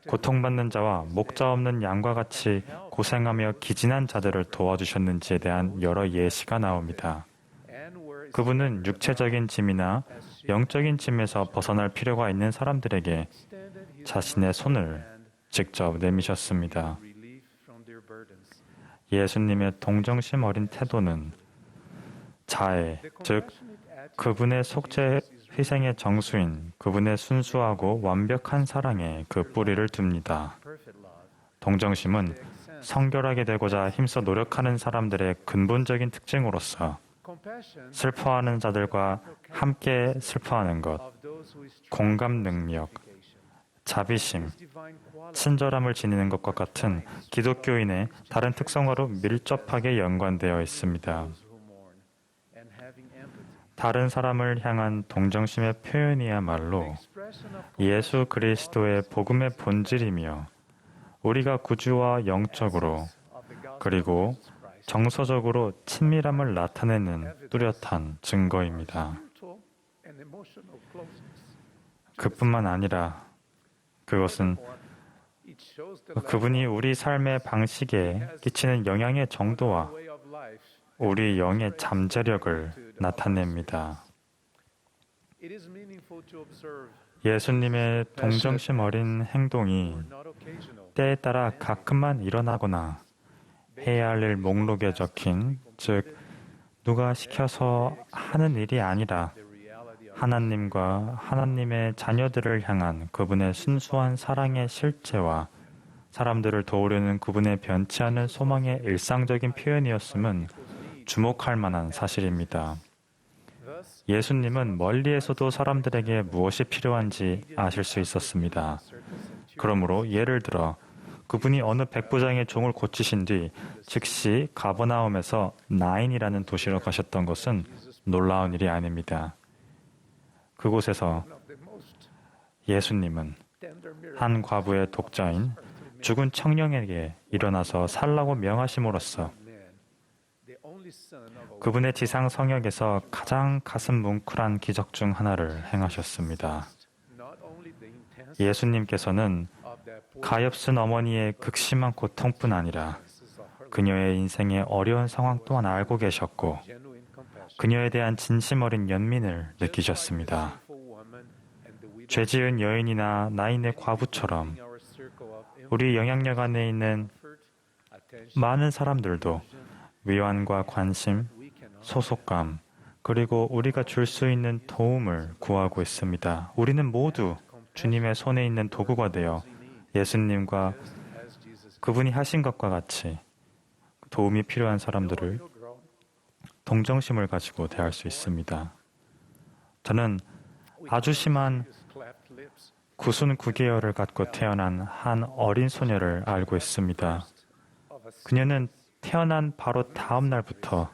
고통받는 자와 목자 없는 양과 같이 고생하며 기진한 자들을 도와주셨는지에 대한 여러 예시가 나옵니다. 그분은 육체적인 짐이나 영적인 짐에서 벗어날 필요가 있는 사람들에게 자신의 손을 직접 내미셨습니다. 예수님의 동정심 어린 태도는 자애, 즉 그분의 속죄 희생의 정수인 그분의 순수하고 완벽한 사랑에 그 뿌리를 둡니다. 동정심은 성결하게 되고자 힘써 노력하는 사람들의 근본적인 특징으로서 슬퍼하는 자들과 함께 슬퍼하는 것, 공감 능력, 자비심, 친절함을 지니는 것과 같은 기독교인의 다른 특성과로 밀접하게 연관되어 있습니다. 다른 사람을 향한 동정심의 표현이야말로 예수 그리스도의 복음의 본질이며 우리가 구주와 영적으로 그리고 정서적으로 친밀함을 나타내는 뚜렷한 증거입니다. 그뿐만 아니라 그것은 그분이 우리 삶의 방식에 끼치는 영향의 정도와 우리 영의 잠재력을 나타냅니다. 예수님의 동정심 어린 행동이 때에 따라 가끔만 일어나거나 해야 할 일 목록에 적힌, 즉 누가 시켜서 하는 일이 아니라 하나님과 하나님의 자녀들을 향한 그분의 순수한 사랑의 실체와 사람들을 도우려는 그분의 변치 않은 소망의 일상적인 표현이었음은 주목할 만한 사실입니다. 예수님은 멀리에서도 사람들에게 무엇이 필요한지 아실 수 있었습니다. 그러므로 예를 들어 그분이 어느 백부장의 종을 고치신 뒤 즉시 가버나움에서 나인이라는 도시로 가셨던 것은 놀라운 일이 아닙니다. 그곳에서 예수님은 한 과부의 독자인 죽은 청년에게 일어나서 살라고 명하심으로써 그분의 지상 성역에서 가장 가슴 뭉클한 기적 중 하나를 행하셨습니다. 예수님께서는 가엾은 어머니의 극심한 고통뿐 아니라 그녀의 인생의 어려운 상황 또한 알고 계셨고 그녀에 대한 진심 어린 연민을 느끼셨습니다. 죄지은 여인이나 나인의 과부처럼 우리 영향력 안에 있는 많은 사람들도 위안과 관심, 소속감, 그리고 우리가 줄 수 있는 도움을 구하고 있습니다. 우리는 모두 주님의 손에 있는 도구가 되어 예수님과 그분이 하신 것과 같이 도움이 필요한 사람들을 동정심을 가지고 대할 수 있습니다. 저는 아주 심한 구순 9개월을 갖고 태어난 한 어린 소녀를 알고 있습니다. 그녀는 태어난 바로 다음 날부터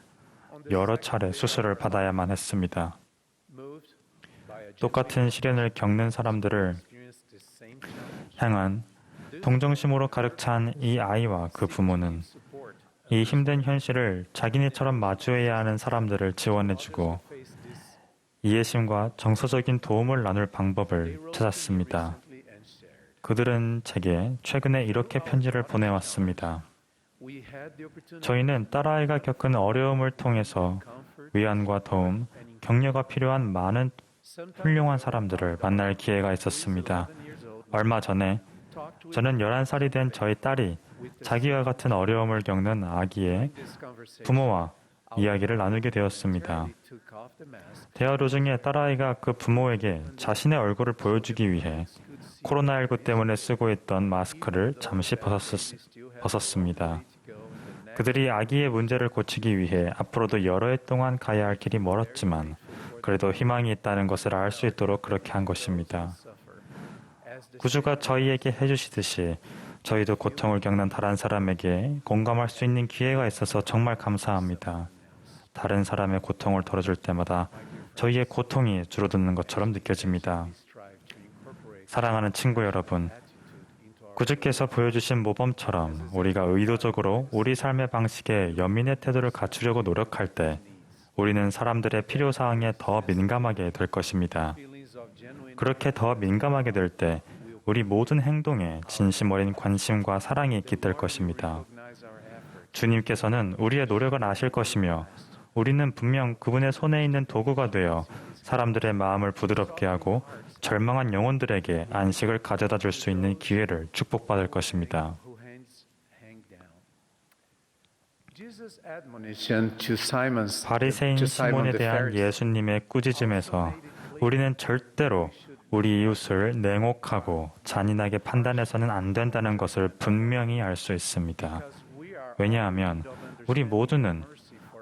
여러 차례 수술을 받아야만 했습니다. 똑같은 시련을 겪는 사람들을 향한 동정심으로 가득 찬 이 아이와 그 부모는 이 힘든 현실을 자기네처럼 마주해야 하는 사람들을 지원해주고 이해심과 정서적인 도움을 나눌 방법을 찾았습니다. 그들은 제게 최근에 이렇게 편지를 보내왔습니다. 저희는 딸아이가 겪은 어려움을 통해서 위안과 도움, 격려가 필요한 많은 훌륭한 사람들을 만날 기회가 있었습니다. 얼마 전에 저는 11살이 된 저희 딸이 자기와 같은 어려움을 겪는 아기의 부모와 이야기를 나누게 되었습니다. 대화 도중에 딸아이가 그 부모에게 자신의 얼굴을 보여주기 위해 코로나19 때문에 쓰고 있던 마스크를 잠시 벗었습니다. 그들이 아기의 문제를 고치기 위해 앞으로도 여러 해 동안 가야 할 길이 멀었지만 그래도 희망이 있다는 것을 알 수 있도록 그렇게 한 것입니다. 구주가 저희에게 해주시듯이 저희도 고통을 겪는 다른 사람에게 공감할 수 있는 기회가 있어서 정말 감사합니다. 다른 사람의 고통을 덜어줄 때마다 저희의 고통이 줄어드는 것처럼 느껴집니다. 사랑하는 친구 여러분, 구주께서 보여주신 모범처럼 우리가 의도적으로 우리 삶의 방식에 연민의 태도를 갖추려고 노력할 때 우리는 사람들의 필요사항에 더 민감하게 될 것입니다. 그렇게 더 민감하게 될 때 우리 모든 행동에 진심 어린 관심과 사랑이 깃들 것입니다. 주님께서는 우리의 노력을 아실 것이며 우리는 분명 그분의 손에 있는 도구가 되어 사람들의 마음을 부드럽게 하고 절망한 영혼들에게 안식을 가져다 줄 수 있는 기회를 축복받을 것입니다. 바리새인 시몬에 대한 예수님의 꾸짖음에서 우리는 절대로 우리 이웃을 냉혹하고 잔인하게 판단해서는 안 된다는 것을 분명히 알 수 있습니다. 왜냐하면 우리 모두는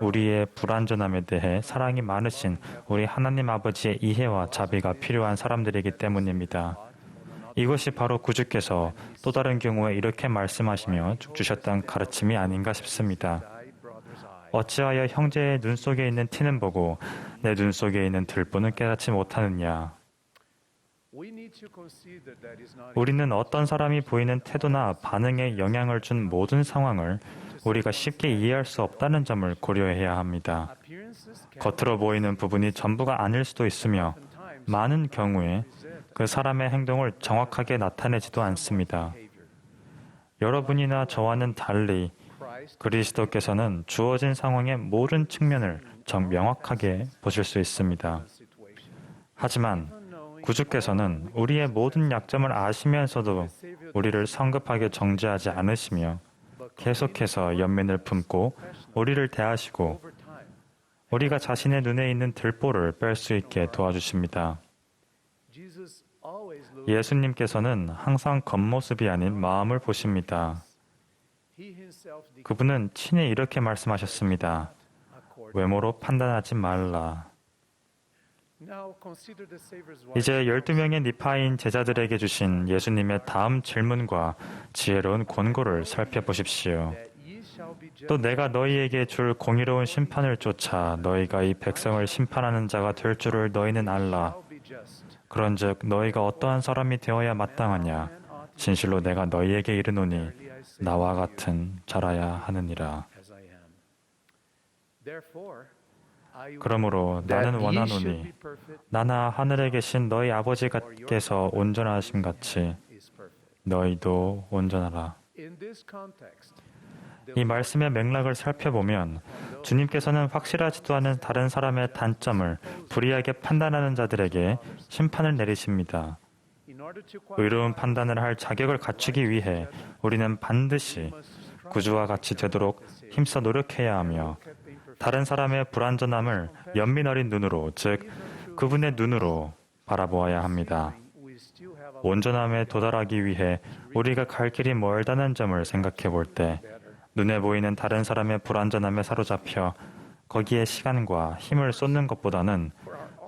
우리의 불완전함에 대해 사랑이 많으신 우리 하나님 아버지의 이해와 자비가 필요한 사람들이기 때문입니다. 이것이 바로 구주께서 또 다른 경우에 이렇게 말씀하시며 주셨던 가르침이 아닌가 싶습니다. 어찌하여 형제의 눈 속에 있는 티는 보고 내 눈 속에 있는 들보는 깨닫지 못하느냐. 우리는 어떤 사람이 보이는 태도나 반응에 영향을 준 모든 상황을 우리가 쉽게 이해할 수 없다는 점을 고려해야 합니다. 겉으로 보이는 부분이 전부가 아닐 수도 있으며 많은 경우에 그 사람의 행동을 정확하게 나타내지도 않습니다. 여러분이나 저와는 달리 그리스도께서는 주어진 상황의 모든 측면을 명확하게 보실 수 있습니다. 하지만 구주께서는 우리의 모든 약점을 아시면서도 우리를 성급하게 정죄하지 않으시며 계속해서 연민을 품고 우리를 대하시고 우리가 자신의 눈에 있는 들보를 뺄 수 있게 도와주십니다. 예수님께서는 항상 겉모습이 아닌 마음을 보십니다. 그분은 친히 이렇게 말씀하셨습니다. 외모로 판단하지 말라. 이제 12명의 니파인 제자들에게 주신 예수님의 다음 질문과 지혜로운 권고를 살펴보십시오. 또 내가 너희에게 줄 공의로운 심판을 쫓아 너희가 이 백성을 심판하는 자가 될 줄을 너희는 알라. 그런즉 너희가 어떠한 사람이 되어야 마땅하냐? 진실로 내가 너희에게 이르노니 나와 같은 자라야 하느니라. 그러므로 나는 원하노니 나나 하늘에 계신 너희 아버지께서 온전하심 같이 너희도 온전하라. 이 말씀의 맥락을 살펴보면 주님께서는 확실하지도 않은 다른 사람의 단점을 불이하게 판단하는 자들에게 심판을 내리십니다. 의로운 판단을 할 자격을 갖추기 위해 우리는 반드시 구주와 같이 되도록 힘써 노력해야 하며 다른 사람의 불완전함을 연민 어린 눈으로, 즉 그분의 눈으로 바라보아야 합니다. 온전함에 도달하기 위해 우리가 갈 길이 멀다는 점을 생각해 볼 때 눈에 보이는 다른 사람의 불완전함에 사로잡혀 거기에 시간과 힘을 쏟는 것보다는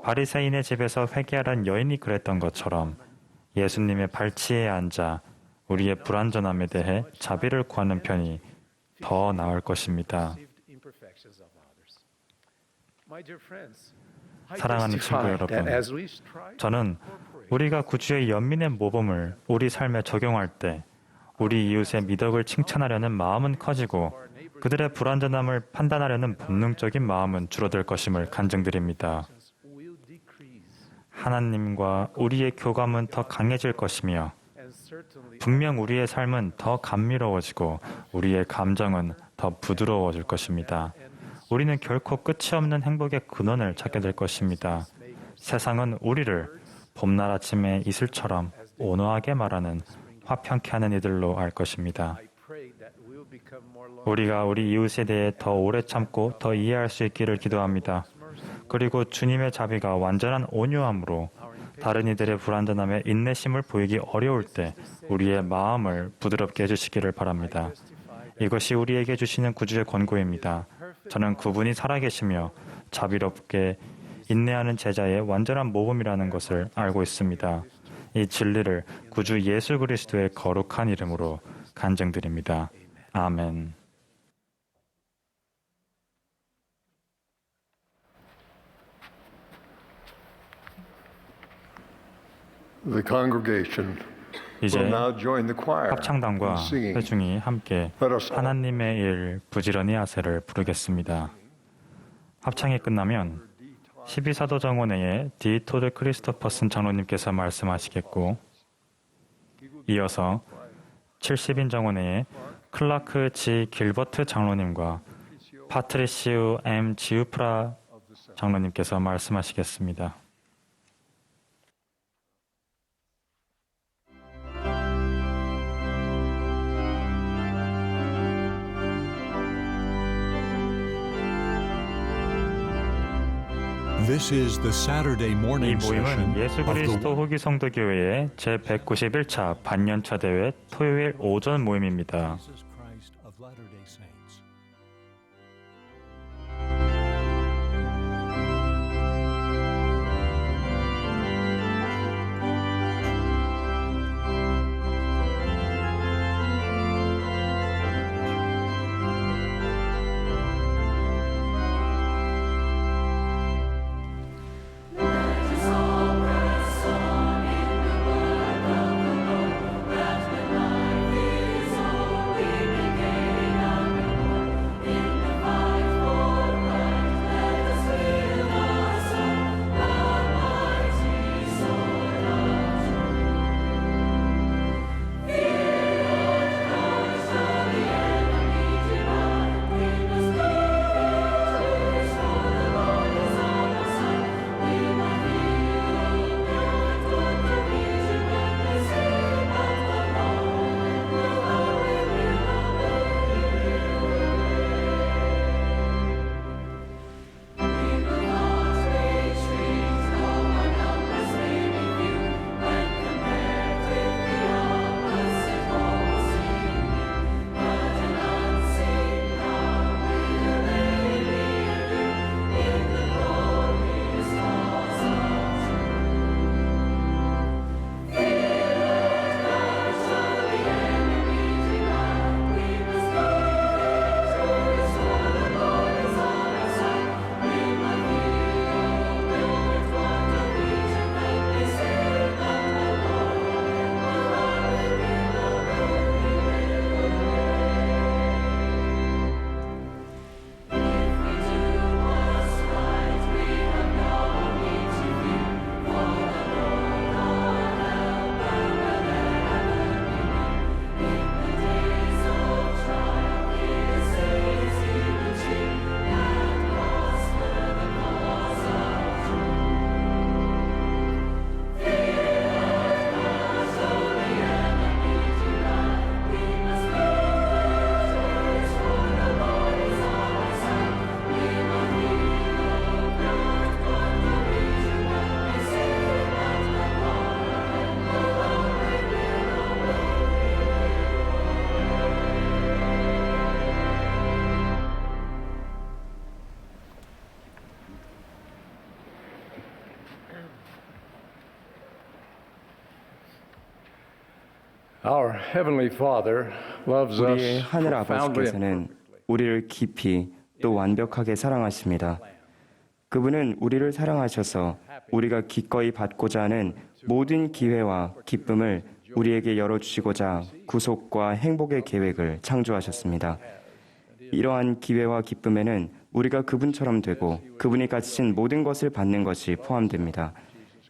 바리새인의 집에서 회개하던 여인이 그랬던 것처럼 예수님의 발치에 앉아 우리의 불완전함에 대해 자비를 구하는 편이 더 나을 것입니다. 사랑하는 친구 여러분, 저는 우리가 구주의 연민의 모범을 우리 삶에 적용할 때 우리 이웃의 미덕을 칭찬하려는 마음은 커지고 그들의 불완전함을 판단하려는 본능적인 마음은 줄어들 것임을 간증드립니다. 하나님과 우리의 교감은 더 강해질 것이며 분명 우리의 삶은 더 감미로워지고 우리의 감정은 더 부드러워질 것입니다. 우리는 결코 끝이 없는 행복의 근원을 찾게 될 것입니다. 세상은 우리를 봄날 아침의 이슬처럼 온화하게 말하는 화평케 하는 이들로 알 것입니다. 우리가 우리 이웃에 대해 더 오래 참고 더 이해할 수 있기를 기도합니다. 그리고 주님의 자비가 완전한 온유함으로 다른 이들의 불완전함에 인내심을 보이기 어려울 때 우리의 마음을 부드럽게 해주시기를 바랍니다. 이것이 우리에게 주시는 구주의 권고입니다. 저는 그분이 살아계시며 자비롭게 인내하는 제자의 완전한 모범이라는 것을 알고 있습니다. 이 진리를 구주 예수 그리스도의 거룩한 이름으로 간증드립니다. 아멘. The congregation 이제 will now join the choir 합창단과 in singing. 회중이 함께 하나님의 일 부지런히 하세를 부르겠습니다. 합창이 끝나면 12사도 정원회의 디 토드 크리스토퍼슨 장로님께서 말씀하시겠고 이어서 70인 정원회의 클라크 G 길버트 장로님과 파트리시우 M 지우프라 장로님께서 말씀하시겠습니다. This is the Saturday 이 morning 모임은 session 예수 of the 그리스도 후기 성도교회의 제191차 반년차 대회 토요일 오전 모임입니다. Jesus Christ of Latter-day Saints. Our Heavenly Father loves us 우리의 하늘 profoundly and 아버지께서는 우리를 깊이 또 완벽하게 사랑하십니다. 그분은 우리를 사랑하셔서 우리가 기꺼이 받고자 하는 모든 기회와 기쁨을 우리에게 열어주시고자 구속과 행복의 계획을 창조하셨습니다. 이러한 기회와 기쁨에는 우리가 그분처럼 되고 그분이 가지신 모든 것을 받는 것이 포함됩니다.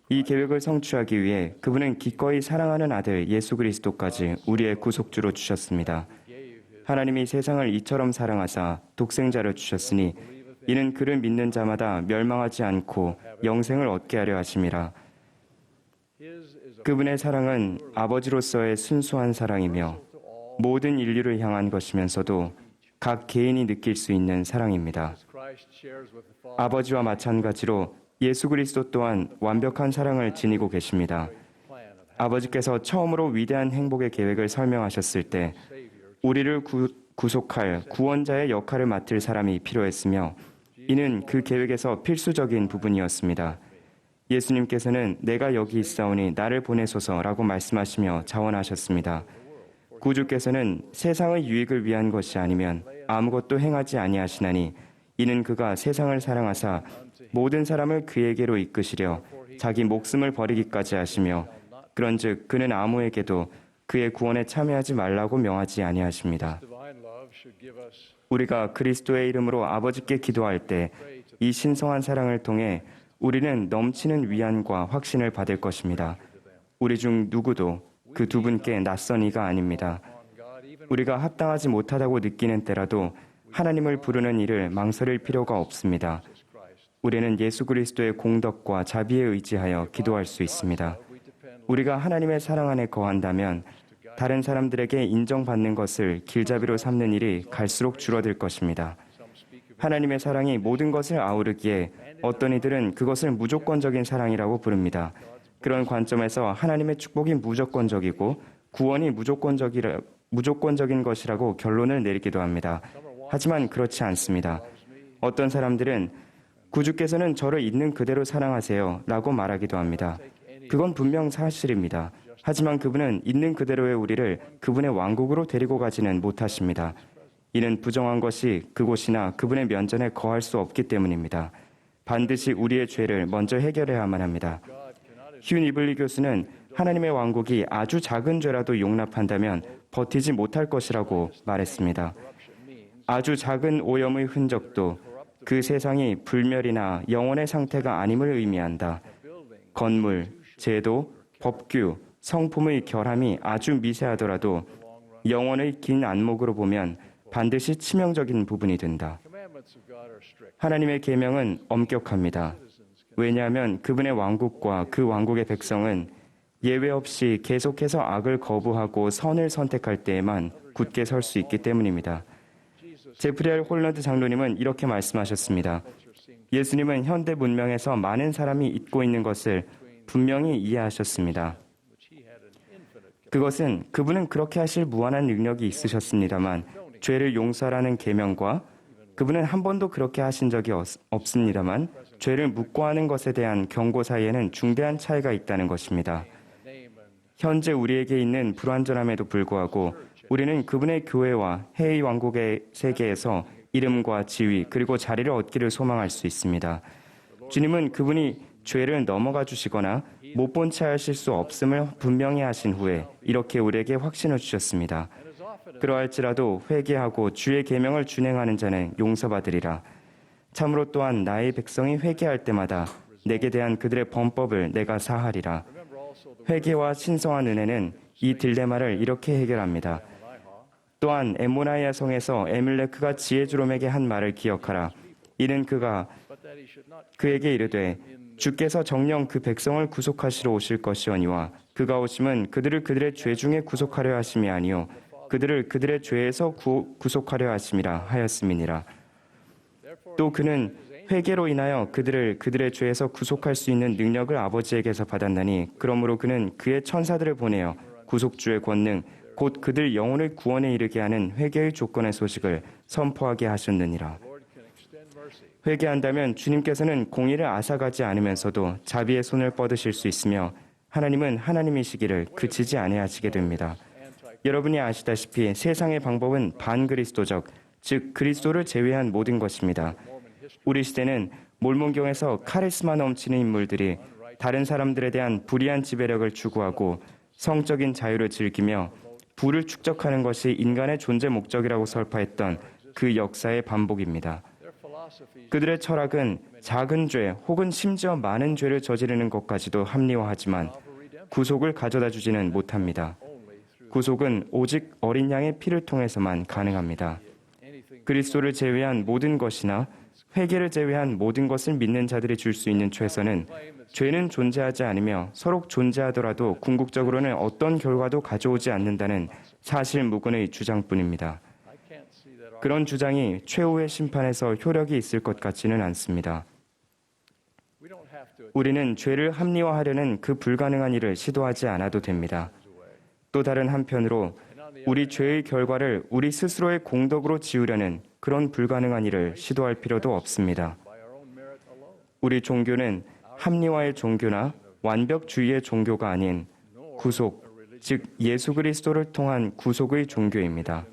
이 계획을 성취하기 위해 그분은 기꺼이 사랑하는 아들 예수 그리스도까지 우리의 구속주로 주셨습니다. 하나님이 세상을 이처럼 사랑하사 독생자를 주셨으니 이는 그를 믿는 자마다 멸망하지 않고 영생을 얻게 하려 하심이라. 그분의 사랑은 아버지로서의 순수한 사랑이며 모든 인류를 향한 것이면서도 각 개인이 느낄 수 있는 사랑입니다. 아버지와 마찬가지로 예수 그리스도 또한 완벽한 사랑을 지니고 계십니다. 아버지께서 처음으로 위대한 행복의 계획을 설명하셨을 때 우리를 구속할 구원자의 역할을 맡을 사람이 필요했으며 이는 그 계획에서 필수적인 부분이었습니다. 예수님께서는 내가 여기 있사오니 나를 보내소서라고 말씀하시며 자원하셨습니다. 구주께서는 세상의 유익을 위한 것이 아니면 아무것도 행하지 아니하시나니 이는 그가 세상을 사랑하사 모든 사람을 그에게로 이끄시려 자기 목숨을 버리기까지 하시며 그런즉 그는 아무에게도 그의 구원에 참여하지 말라고 명하지 아니하십니다. 우리가 그리스도의 이름으로 아버지께 기도할 때 이 신성한 사랑을 통해 우리는 넘치는 위안과 확신을 받을 것입니다. 우리 중 누구도 그 두 분께 낯선 이가 아닙니다. 우리가 합당하지 못하다고 느끼는 때라도 하나님을 부르는 일을 망설일 필요가 없습니다. 우리는 예수 그리스도의 공덕과 자비에 의지하여 기도할 수 있습니다. 우리가 하나님의 사랑 안에 거한다면 다른 사람들에게 인정받는 것을 길잡이로 삼는 일이 갈수록 줄어들 것입니다. 하나님의 사랑이 모든 것을 아우르기에 어떤 이들은 그것을 무조건적인 사랑이라고 부릅니다. 그런 관점에서 하나님의 축복이 무조건적이고 구원이 무조건적인 것이라고 결론을 내리기도 합니다. 하지만 그렇지 않습니다. 어떤 사람들은 구주께서는 저를 있는 그대로 사랑하세요 라고 말하기도 합니다. 그건 분명 사실입니다. 하지만 그분은 있는 그대로의 우리를 그분의 왕국으로 데리고 가지는 못하십니다. 이는 부정한 것이 그곳이나 그분의 면전에 거할 수 없기 때문입니다. 반드시 우리의 죄를 먼저 해결해야만 합니다. 휴 니블리 교수는 하나님의 왕국이 아주 작은 죄라도 용납한다면 버티지 못할 것이라고 말했습니다. 아주 작은 오염의 흔적도 그 세상이 불멸이나 영원의 상태가 아님을 의미한다. 건물, 제도, 법규, 성품의 결함이 아주 미세하더라도 영원의 긴 안목으로 보면 반드시 치명적인 부분이 된다. 하나님의 계명은 엄격합니다. 왜냐하면 그분의 왕국과 그 왕국의 백성은 예외 없이 계속해서 악을 거부하고 선을 선택할 때에만 굳게 설 수 있기 때문입니다. 제프리 R. 홀런드 장로님은 이렇게 말씀하셨습니다. 예수님은 현대 문명에서 많은 사람이 잊고 있는 것을 분명히 이해하셨습니다. 그것은 그분은 그렇게 하실 무한한 능력이 있으셨습니다만 죄를 용서하라는 계명과 그분은 한 번도 그렇게 하신 적이 없습니다만 죄를 묵고하는 것에 대한 경고 사이에는 중대한 차이가 있다는 것입니다. 현재 우리에게 있는 불완전함에도 불구하고 우리는 그분의 교회와 해의 왕국의 세계에서 이름과 지위 그리고 자리를 얻기를 소망할 수 있습니다. 주님은 그분이 죄를 넘어가 주시거나 못 본 채 하실 수 없음을 분명히 하신 후에 이렇게 우리에게 확신을 주셨습니다. 그러할지라도 회개하고 주의 계명을 준행하는 자는 용서받으리라. 참으로 또한 나의 백성이 회개할 때마다 내게 대한 그들의 범법을 내가 사하리라. 회개와 신성한 은혜는 이 딜레마를 이렇게 해결합니다. 또한 엠모나이아 성에서 에밀레크가 지혜주롬에게 한 말을 기억하라. 이는 그가 그에게 이르되 주께서 정녕 그 백성을 구속하시러 오실 것이오니와 그가 오심은 그들을 그들의 죄 중에 구속하려 하심이 아니요 그들을 그들의 죄에서 구속하려 하심이라 하였음이니라. 또 그는 회개로 인하여 그들을 그들의 죄에서 구속할 수 있는 능력을 아버지에게서 받았나니 그러므로 그는 그의 천사들을 보내어 구속주의 권능 곧 그들 영혼을 구원에 이르게 하는 회개의 조건의 소식을 선포하게 하셨느니라. 회개한다면 주님께서는 공의를 앗아가지 않으면서도 자비의 손을 뻗으실 수 있으며 하나님은 하나님이시기를 그치지 아니하시게 됩니다. 여러분이 아시다시피 세상의 방법은 반그리스도적, 즉 그리스도를 제외한 모든 것입니다. 우리 시대는 몰몬경에서 카리스마 넘치는 인물들이 다른 사람들에 대한 불의한 지배력을 추구하고 성적인 자유를 즐기며 부를 축적하는 것이 인간의 존재 목적이라고 설파했던 그 역사의 반복입니다. 그들의 철학은 작은 죄 혹은 심지어 많은 죄를 저지르는 것까지도 합리화하지만 구속을 가져다 주지는 못합니다. 구속은 오직 어린 양의 피를 통해서만 가능합니다. 그리스도를 제외한 모든 것이나 회개를 제외한 모든 것을 믿는 자들이 줄 수 있는 최선은 죄는 존재하지 않으며 서로 존재하더라도 궁극적으로는 어떤 결과도 가져오지 않는다는 사실 무근의 주장뿐입니다. 그런 주장이 최후의 심판에서 효력이 있을 것 같지는 않습니다. 우리는 죄를 합리화하려는 그 불가능한 일을 시도하지 않아도 됩니다. 또 다른 한편으로 우리 죄의 결과를 우리 스스로의 공덕으로 지우려는 그런 불가능한 일을 시도할 필요도 없습니다. 우리 종교는 합리화의 종교나 완벽주의의 종교가 아닌 구속, 즉 예수 그리스도를 통한 구속의 종교입니다.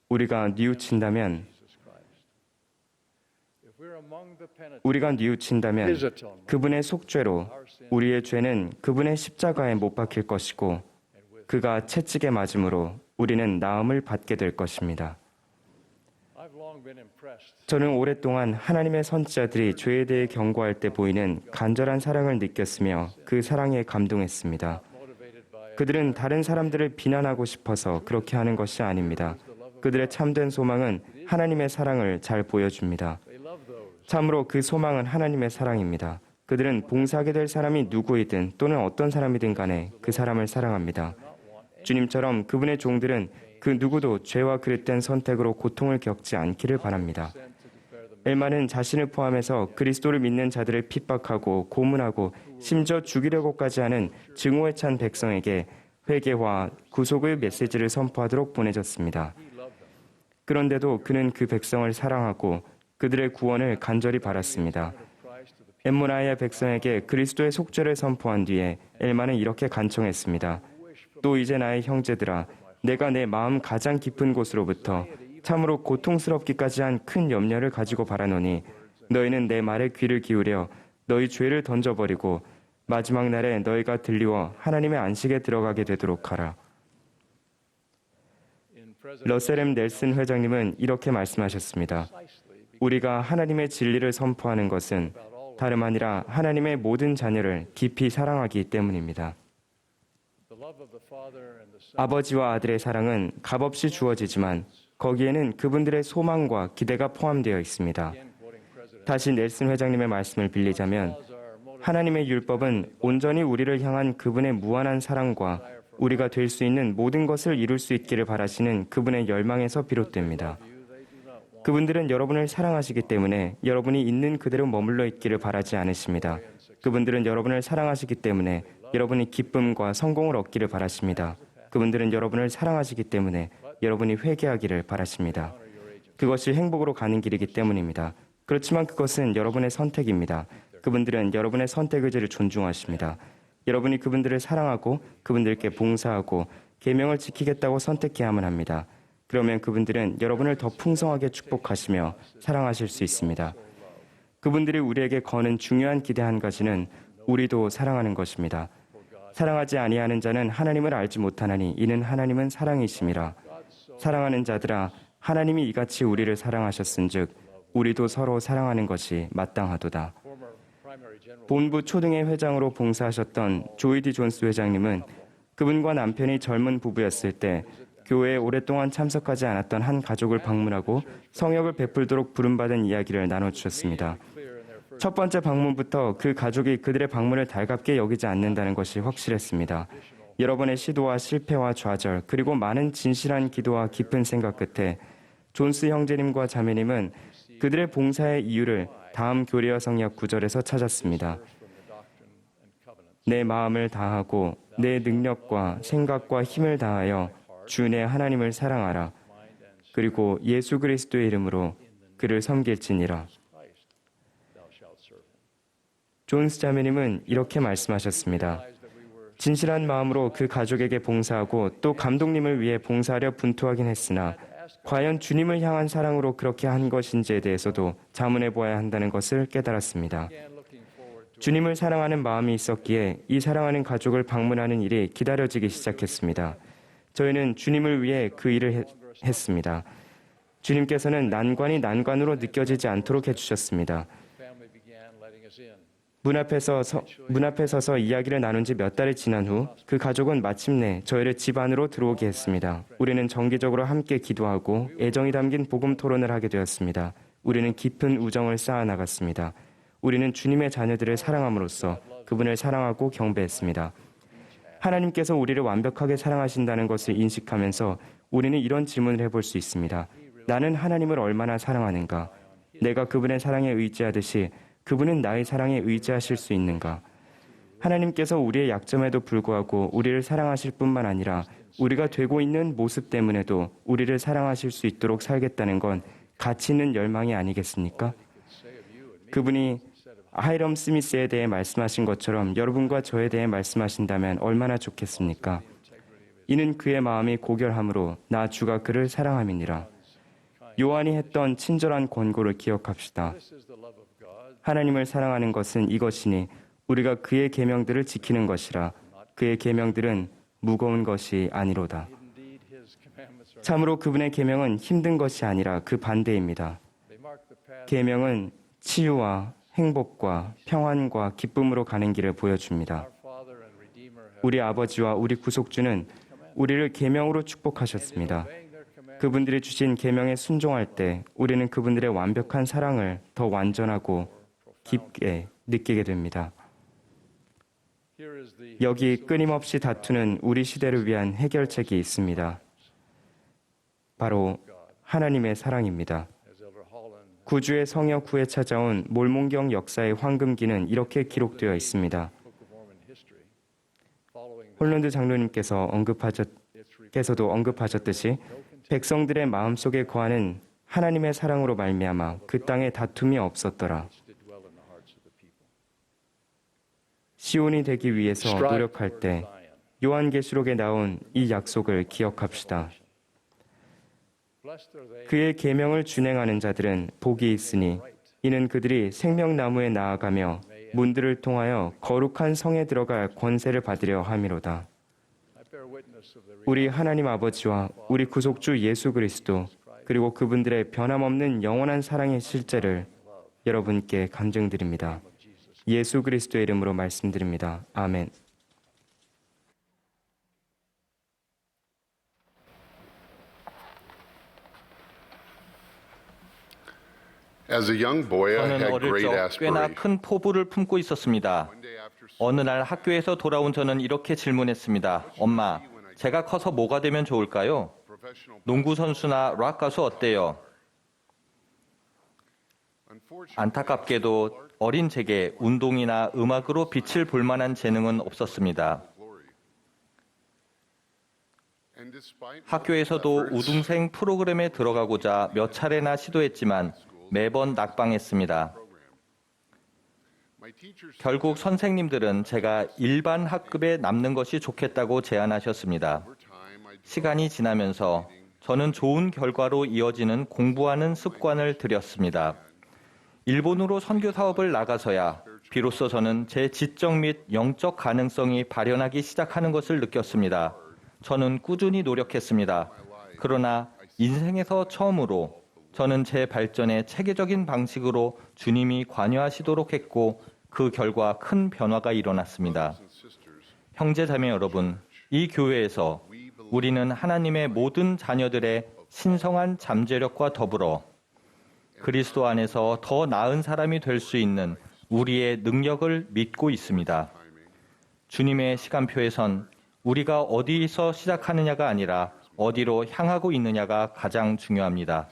우리가 뉘우친다면 그분의 속죄로 우리의 죄는 그분의 십자가에 못 박힐 것이고 그가 채찍에 맞음으로 우리는 나음을 받게 될 것입니다. 저는 오랫동안 하나님의 선지자들이 죄에 대해 경고할 때 보이는 간절한 사랑을 느꼈으며 그 사랑에 감동했습니다. 그들은 다른 사람들을 비난하고 싶어서 그렇게 하는 것이 아닙니다. 그들의 참된 소망은 하나님의 사랑을 잘 보여줍니다. 참으로 그 소망은 하나님의 사랑입니다. 그들은 봉사하게 될 사람이 누구이든 또는 어떤 사람이든 간에 그 사람을 사랑합니다. 주님처럼 그분의 종들은 그 누구도 죄와 그릇된 선택으로 고통을 겪지 않기를 바랍니다. 엘마는 자신을 포함해서 그리스도를 믿는 자들을 핍박하고 고문하고 심지어 죽이려고까지 하는 증오에 찬 백성에게 회개와 구속의 메시지를 선포하도록 보내졌습니다. 그런데도 그는 그 백성을 사랑하고 그들의 구원을 간절히 바랐습니다. 엠무나의 백성에게 그리스도의 속죄를 선포한 뒤에 엘마는 이렇게 간청했습니다. 또 이제 나의 형제들아, 내가 내 마음 가장 깊은 곳으로부터 참으로 고통스럽기까지 한 큰 염려를 가지고 바라노니 너희는 내 말에 귀를 기울여 너희 죄를 던져버리고 마지막 날에 너희가 들리워 하나님의 안식에 들어가게 되도록 하라. 러셀 M. 넬슨 회장님은 이렇게 말씀하셨습니다. 우리가 하나님의 진리를 선포하는 것은 다름 아니라 하나님의 모든 자녀를 깊이 사랑하기 때문입니다. 아버지와 아들의 사랑은 값없이 주어지지만 거기에는 그분들의 소망과 기대가 포함되어 있습니다. 다시 넬슨 회장님의 말씀을 빌리자면 하나님의 율법은 온전히 우리를 향한 그분의 무한한 사랑과 우리가 될 수 있는 모든 것을 이룰 수 있기를 바라시는 그분의 열망에서 비롯됩니다. 그분들은 여러분을 사랑하시기 때문에 여러분이 있는 그대로 머물러 있기를 바라지 않으십니다. 그분들은 여러분을 사랑하시기 때문에 여러분이 기쁨과 성공을 얻기를 바라십니다. 그분들은 여러분을 사랑하시기 때문에 여러분이 회개하기를 바라십니다. 그것이 행복으로 가는 길이기 때문입니다. 그렇지만 그것은 여러분의 선택입니다. 그분들은 여러분의 선택 의지를 존중하십니다. 여러분이 그분들을 사랑하고 그분들께 봉사하고 계명을 지키겠다고 선택해야만 합니다. 그러면 그분들은 여러분을 더 풍성하게 축복하시며 사랑하실 수 있습니다. 그분들이 우리에게 거는 중요한 기대 한 가지는 우리도 사랑하는 것입니다. 사랑하지 아니하는 자는 하나님을 알지 못하나니 이는 하나님은 사랑이심이라. 사랑하는 자들아, 하나님이 이같이 우리를 사랑하셨은즉 우리도 서로 사랑하는 것이 마땅하도다. 본부 초등회 회장으로 봉사하셨던 조이 디 존스 회장님은 그분과 남편이 젊은 부부였을 때 교회에 오랫동안 참석하지 않았던 한 가족을 방문하고 성역을 베풀도록 부름받은 이야기를 나눠주셨습니다. 첫 번째 방문부터 그 가족이 그들의 방문을 달갑게 여기지 않는다는 것이 확실했습니다. 여러 번의 시도와 실패와 좌절, 그리고 많은 진실한 기도와 깊은 생각 끝에 존스 형제님과 자매님은 그들의 봉사의 이유를 다음 교리와 성역 9절에서 찾았습니다. 내 마음을 다하고 내 능력과 생각과 힘을 다하여 주 내 하나님을 사랑하라. 그리고 예수 그리스도의 이름으로 그를 섬길지니라. 존스 자매님은 이렇게 말씀하셨습니다. 진실한 마음으로 그 가족에게 봉사하고 또 감독님을 위해 봉사하려 분투하긴 했으나 과연 주님을 향한 사랑으로 그렇게 한 것인지에 대해서도 자문해 보아야 한다는 것을 깨달았습니다. 주님을 사랑하는 마음이 있었기에 이 사랑하는 가족을 방문하는 일이 기다려지기 시작했습니다. 저희는 주님을 위해 그 일을 했습니다. 주님께서는 난관이 난관으로 느껴지지 않도록 해주셨습니다. 문 앞에 서서 이야기를 나눈 지 몇 달이 지난 후 그 가족은 마침내 저희를 집 안으로 들어오게 했습니다. 우리는 정기적으로 함께 기도하고 애정이 담긴 복음 토론을 하게 되었습니다. 우리는 깊은 우정을 쌓아나갔습니다. 우리는 주님의 자녀들을 사랑함으로써 그분을 사랑하고 경배했습니다. 하나님께서 우리를 완벽하게 사랑하신다는 것을 인식하면서 우리는 이런 질문을 해볼 수 있습니다. 나는 하나님을 얼마나 사랑하는가? 내가 그분의 사랑에 의지하듯이 그분은 나의 사랑에 의지하실 수 있는가? 하나님께서 우리의 약점에도 불구하고 우리를 사랑하실 뿐만 아니라 우리가 되고 있는 모습 때문에도 우리를 사랑하실 수 있도록 살겠다는 건 가치 있는 열망이 아니겠습니까? 그분이 하이럼 스미스에 대해 말씀하신 것처럼 여러분과 저에 대해 말씀하신다면 얼마나 좋겠습니까? 이는 그의 마음이 고결함으로 나 주가 그를 사랑함이니라. 요한이 했던 친절한 권고를 기억합시다. 하나님을 사랑하는 것은 이것이니 우리가 그의 계명들을 지키는 것이라. 그의 계명들은 무거운 것이 아니로다. 참으로 그분의 계명은 힘든 것이 아니라 그 반대입니다. 계명은 치유와 행복과 평안과 기쁨으로 가는 길을 보여줍니다. 우리 아버지와 우리 구속주는 우리를 계명으로 축복하셨습니다. 그분들이 주신 계명에 순종할 때 우리는 그분들의 완벽한 사랑을 더 완전하고 깊게 느끼게 됩니다. 여기 끊임없이 다투는 우리 시대를 위한 해결책이 있습니다. 바로 하나님의 사랑입니다. 구주의 성역 후에 찾아온 몰몬경 역사의 황금기는 이렇게 기록되어 있습니다. 홀런드 장로님께서도 언급하셨듯이 백성들의 마음속에 거하는 하나님의 사랑으로 말미암아 그 땅에 다툼이 없었더라. 시온이 되기 위해서 노력할 때 요한계시록에 나온 이 약속을 기억합시다. 그의 계명을 준행하는 자들은 복이 있으니 이는 그들이 생명나무에 나아가며 문들을 통하여 거룩한 성에 들어갈 권세를 받으려 함이로다. 우리 하나님 아버지와 우리 구속주 예수 그리스도 그리고 그분들의 변함없는 영원한 사랑의 실제를 여러분께 감증드립니다. 예수 그리스도의 이름으로 말씀드립니다. 아멘. As a young boy, I 저는 had 어릴 great 적 꽤나 aspirations. 큰 포부를 품고 있었습니다. 어느 날 학교에서 돌아온 저는 이렇게 질문했습니다. 엄마, 제가 커서 뭐가 되면 좋을까요? 농구 선수나 락 가수 어때요? 안타깝게도 어린 제게 운동이나 음악으로 빛을 볼 만한 재능은 없었습니다. 학교에서도 우등생 프로그램에 들어가고자 몇 차례나 시도했지만 매번 낙방했습니다. 결국 선생님들은 제가 일반 학급에 남는 것이 좋겠다고 제안하셨습니다. 시간이 지나면서 저는 좋은 결과로 이어지는 공부하는 습관을 들였습니다. 일본으로 선교 사업을 나가서야 비로소 저는 제 지적 및 영적 가능성이 발현하기 시작하는 것을 느꼈습니다. 저는 꾸준히 노력했습니다. 그러나 인생에서 처음으로 저는 제 발전에 체계적인 방식으로 주님이 관여하시도록 했고 그 결과 큰 변화가 일어났습니다. 형제 자매 여러분, 이 교회에서 우리는 하나님의 모든 자녀들의 신성한 잠재력과 더불어 그리스도 안에서 더 나은 사람이 될 수 있는 우리의 능력을 믿고 있습니다. 주님의 시간표에선 우리가 어디서 시작하느냐가 아니라 어디로 향하고 있느냐가 가장 중요합니다.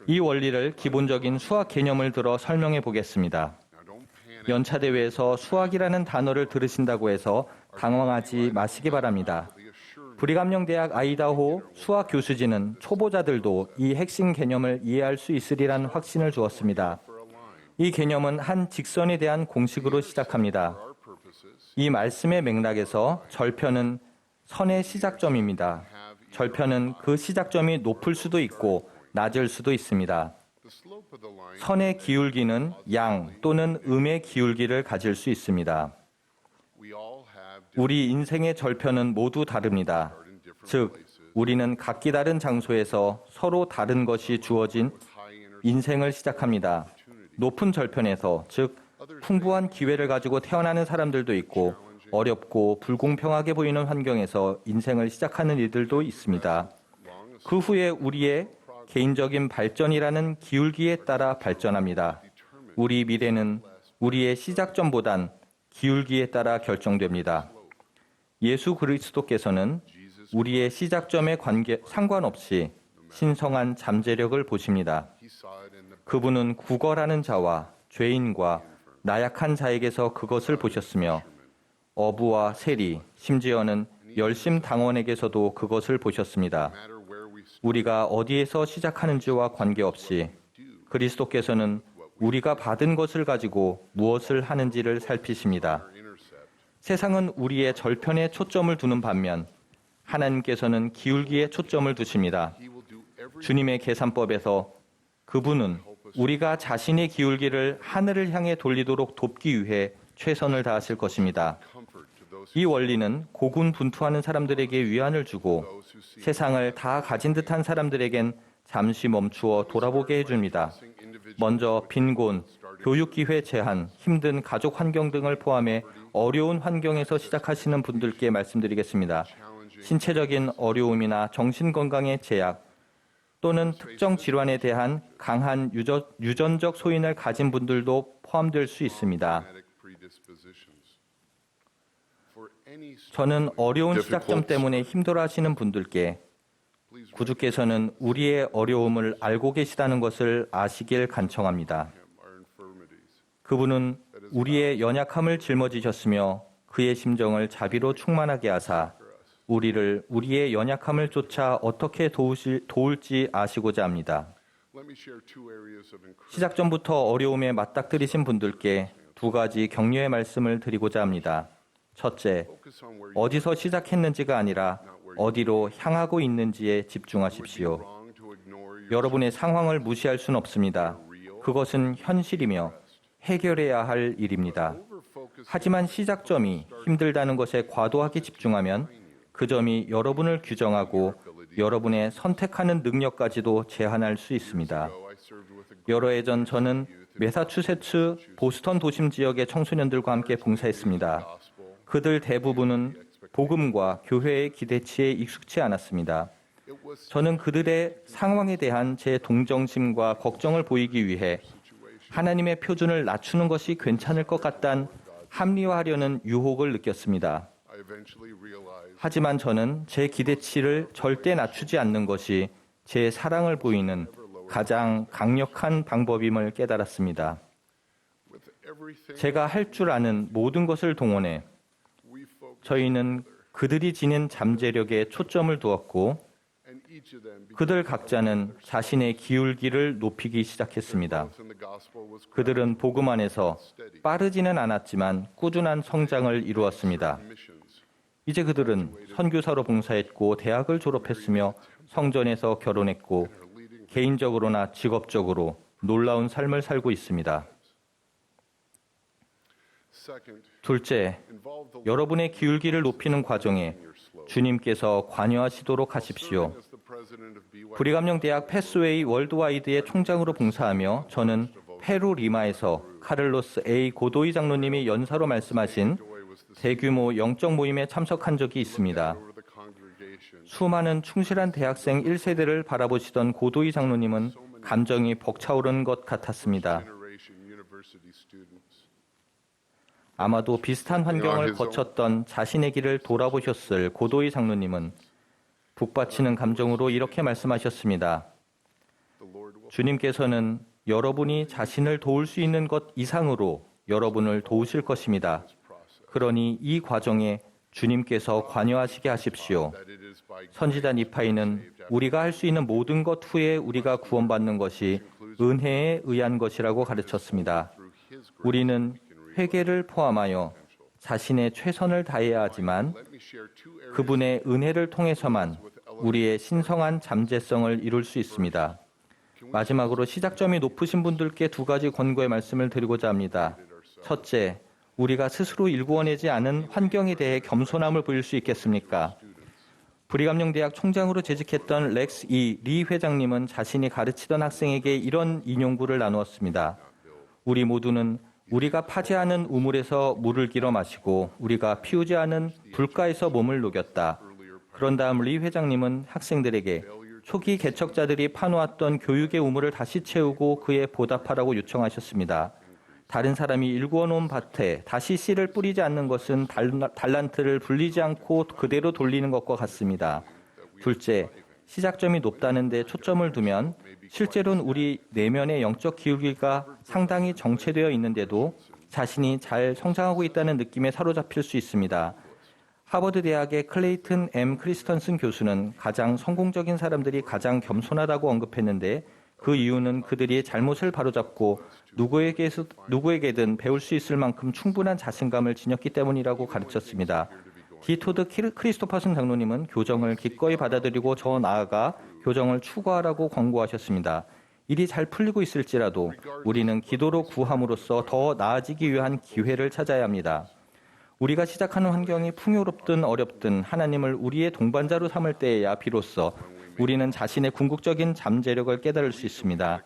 이 원리를 기본적인 수학 개념을 들어 설명해 보겠습니다. 연차대회에서 수학이라는 단어를 들으신다고 해서 당황하지 마시기 바랍니다. 브리감령 대학 아이다호 수학 교수진은 초보자들도 이 핵심 개념을 이해할 수 있으리란 확신을 주었습니다. 이 개념은 한 직선에 대한 공식으로 시작합니다. 이 말씀의 맥락에서 절편은 선의 시작점입니다. 절편은 그 시작점이 높을 수도 있고 낮을 수도 있습니다. 선의 기울기는 양 또는 음의 기울기를 가질 수 있습니다. 우리 인생의 절편은 모두 다릅니다. 즉, 우리는 각기 다른 장소에서 서로 다른 것이 주어진 인생을 시작합니다. 높은 절편에서, 즉 풍부한 기회를 가지고 태어나는 사람들도 있고 어렵고 불공평하게 보이는 환경에서 인생을 시작하는 이들도 있습니다. 그 후에 우리의 개인적인 발전이라는 기울기에 따라 발전합니다. 우리 미래는 우리의 시작점보단 기울기에 따라 결정됩니다. 예수 그리스도께서는 우리의 시작점에 상관없이 신성한 잠재력을 보십니다. 그분은 구걸하는 자와 죄인과 나약한 자에게서 그것을 보셨으며 어부와 세리, 심지어는 열심당원에게서도 그것을 보셨습니다. 우리가 어디에서 시작하는지와 관계없이 그리스도께서는 우리가 받은 것을 가지고 무엇을 하는지를 살피십니다. 세상은 우리의 절편에 초점을 두는 반면 하나님께서는 기울기에 초점을 두십니다. 주님의 계산법에서 그분은 우리가 자신의 기울기를 하늘을 향해 돌리도록 돕기 위해 최선을 다하실 것입니다. 이 원리는 고군분투하는 사람들에게 위안을 주고 세상을 다 가진 듯한 사람들에겐 잠시 멈추어 돌아보게 해줍니다. 먼저 빈곤, 교육기회 제한, 힘든 가족 환경 등을 포함해 어려운 환경에서 시작하시는 분들께 말씀드리겠습니다. 신체적인 어려움이나 정신건강의 제약 또는 특정 질환에 대한 강한 유전적 소인을 가진 분들도 포함될 수 있습니다. 저는 어려운 시작점 때문에 힘들어하시는 분들께 구주께서는 우리의 어려움을 알고 계시다는 것을 아시길 간청합니다. 그분은 우리의 연약함을 짊어지셨으며 그의 심정을 자비로 충만하게 하사 우리를 우리의 연약함을 쫓아 어떻게 도울지 아시고자 합니다. 시작전부터 어려움에 맞닥뜨리신 분들께 두 가지 격려의 말씀을 드리고자 합니다. 첫째, 어디서 시작했는지가 아니라 어디로 향하고 있는지에 집중하십시오. 여러분의 상황을 무시할 수는 없습니다. 그것은 현실이며 해결해야 할 일입니다. 하지만 시작점이 힘들다는 것에 과도하게 집중하면 그 점이 여러분을 규정하고 여러분의 선택하는 능력까지도 제한할 수 있습니다. 여러 해 전 저는 매사추세츠 보스턴 도심 지역의 청소년들과 함께 봉사했습니다. 그들 대부분은 복음과 교회의 기대치에 익숙치 않았습니다. 저는 그들의 상황에 대한 제 동정심과 걱정을 보이기 위해 하나님의 표준을 낮추는 것이 괜찮을 것 같단 합리화하려는 유혹을 느꼈습니다. 하지만 저는 제 기대치를 절대 낮추지 않는 것이 제 사랑을 보이는 가장 강력한 방법임을 깨달았습니다. 제가 할 줄 아는 모든 것을 동원해 저희는 그들이 지닌 잠재력에 초점을 두었고 그들 각자는 자신의 기울기를 높이기 시작했습니다. 그들은 복음 안에서 빠르지는 않았지만 꾸준한 성장을 이루었습니다. 이제 그들은 선교사로 봉사했고 대학을 졸업했으며 성전에서 결혼했고 개인적으로나 직업적으로 놀라운 삶을 살고 있습니다. 둘째, 여러분의 기울기를 높이는 과정에 주님께서 관여하시도록 하십시오. 브리감령 대학 패스웨이 월드와이드의 총장으로 봉사하며 저는 페루 리마에서 카를로스 A. 고도이 장로님이 연사로 말씀하신 대규모 영적 모임에 참석한 적이 있습니다. 수많은 충실한 대학생 1세대를 바라보시던 고도이 장로님은 감정이 벅차오르는 것 같았습니다. 아마도 비슷한 환경을 거쳤던 자신의 길을 돌아보셨을 고도이 장로님은 북받치는 감정으로 이렇게 말씀하셨습니다. 주님께서는 여러분이 자신을 도울 수 있는 것 이상으로 여러분을 도우실 것입니다. 그러니 이 과정에 주님께서 관여하시게 하십시오. 선지자 니파이는 우리가 할 수 있는 모든 것 후에 우리가 구원받는 것이 은혜에 의한 것이라고 가르쳤습니다. 우리는 회개를 포함하여 자신의 최선을 다해야 하지만 그분의 은혜를 통해서만 우리의 신성한 잠재성을 이룰 수 있습니다. 마지막으로 시작점이 높으신 분들께 두 가지 권고의 말씀을 드리고자 합니다. 첫째, 우리가 스스로 일구어내지 않은 환경에 대해 겸손함을 보일 수 있겠습니까? 브리감영대학 총장으로 재직했던 렉스 리 회장님은 자신이 가르치던 학생에게 이런 인용구를 나누었습니다. 우리 모두는 우리가 파지 않은 우물에서 물을 길어 마시고 우리가 피우지 않은 불가에서 몸을 녹였다. 그런 다음 리 회장님은 학생들에게 초기 개척자들이 파놓았던 교육의 우물을 다시 채우고 그에 보답하라고 요청하셨습니다. 다른 사람이 일구어 놓은 밭에 다시 씨를 뿌리지 않는 것은 달란트를 불리지 않고 그대로 돌리는 것과 같습니다. 둘째, 시작점이 높다는 데 초점을 두면 실제로는 우리 내면의 영적 기울기가 상당히 정체되어 있는데도 자신이 잘 성장하고 있다는 느낌에 사로잡힐 수 있습니다. 하버드 대학의 클레이튼 M. 크리스턴슨 교수는 가장 성공적인 사람들이 가장 겸손하다고 언급했는데 그 이유는 그들이 잘못을 바로잡고 누구에게든 배울 수 있을 만큼 충분한 자신감을 지녔기 때문이라고 가르쳤습니다. 디 토드 크리스토퍼슨 장로님은 교정을 기꺼이 받아들이고 더 나아가 교정을 추구하라고 권고하셨습니다. 일이 잘 풀리고 있을지라도 우리는 기도로 구함으로써 더 나아지기 위한 기회를 찾아야 합니다. 우리가 시작하는 환경이 풍요롭든 어렵든 하나님을 우리의 동반자로 삼을 때에야 비로소 우리는 자신의 궁극적인 잠재력을 깨달을 수 있습니다.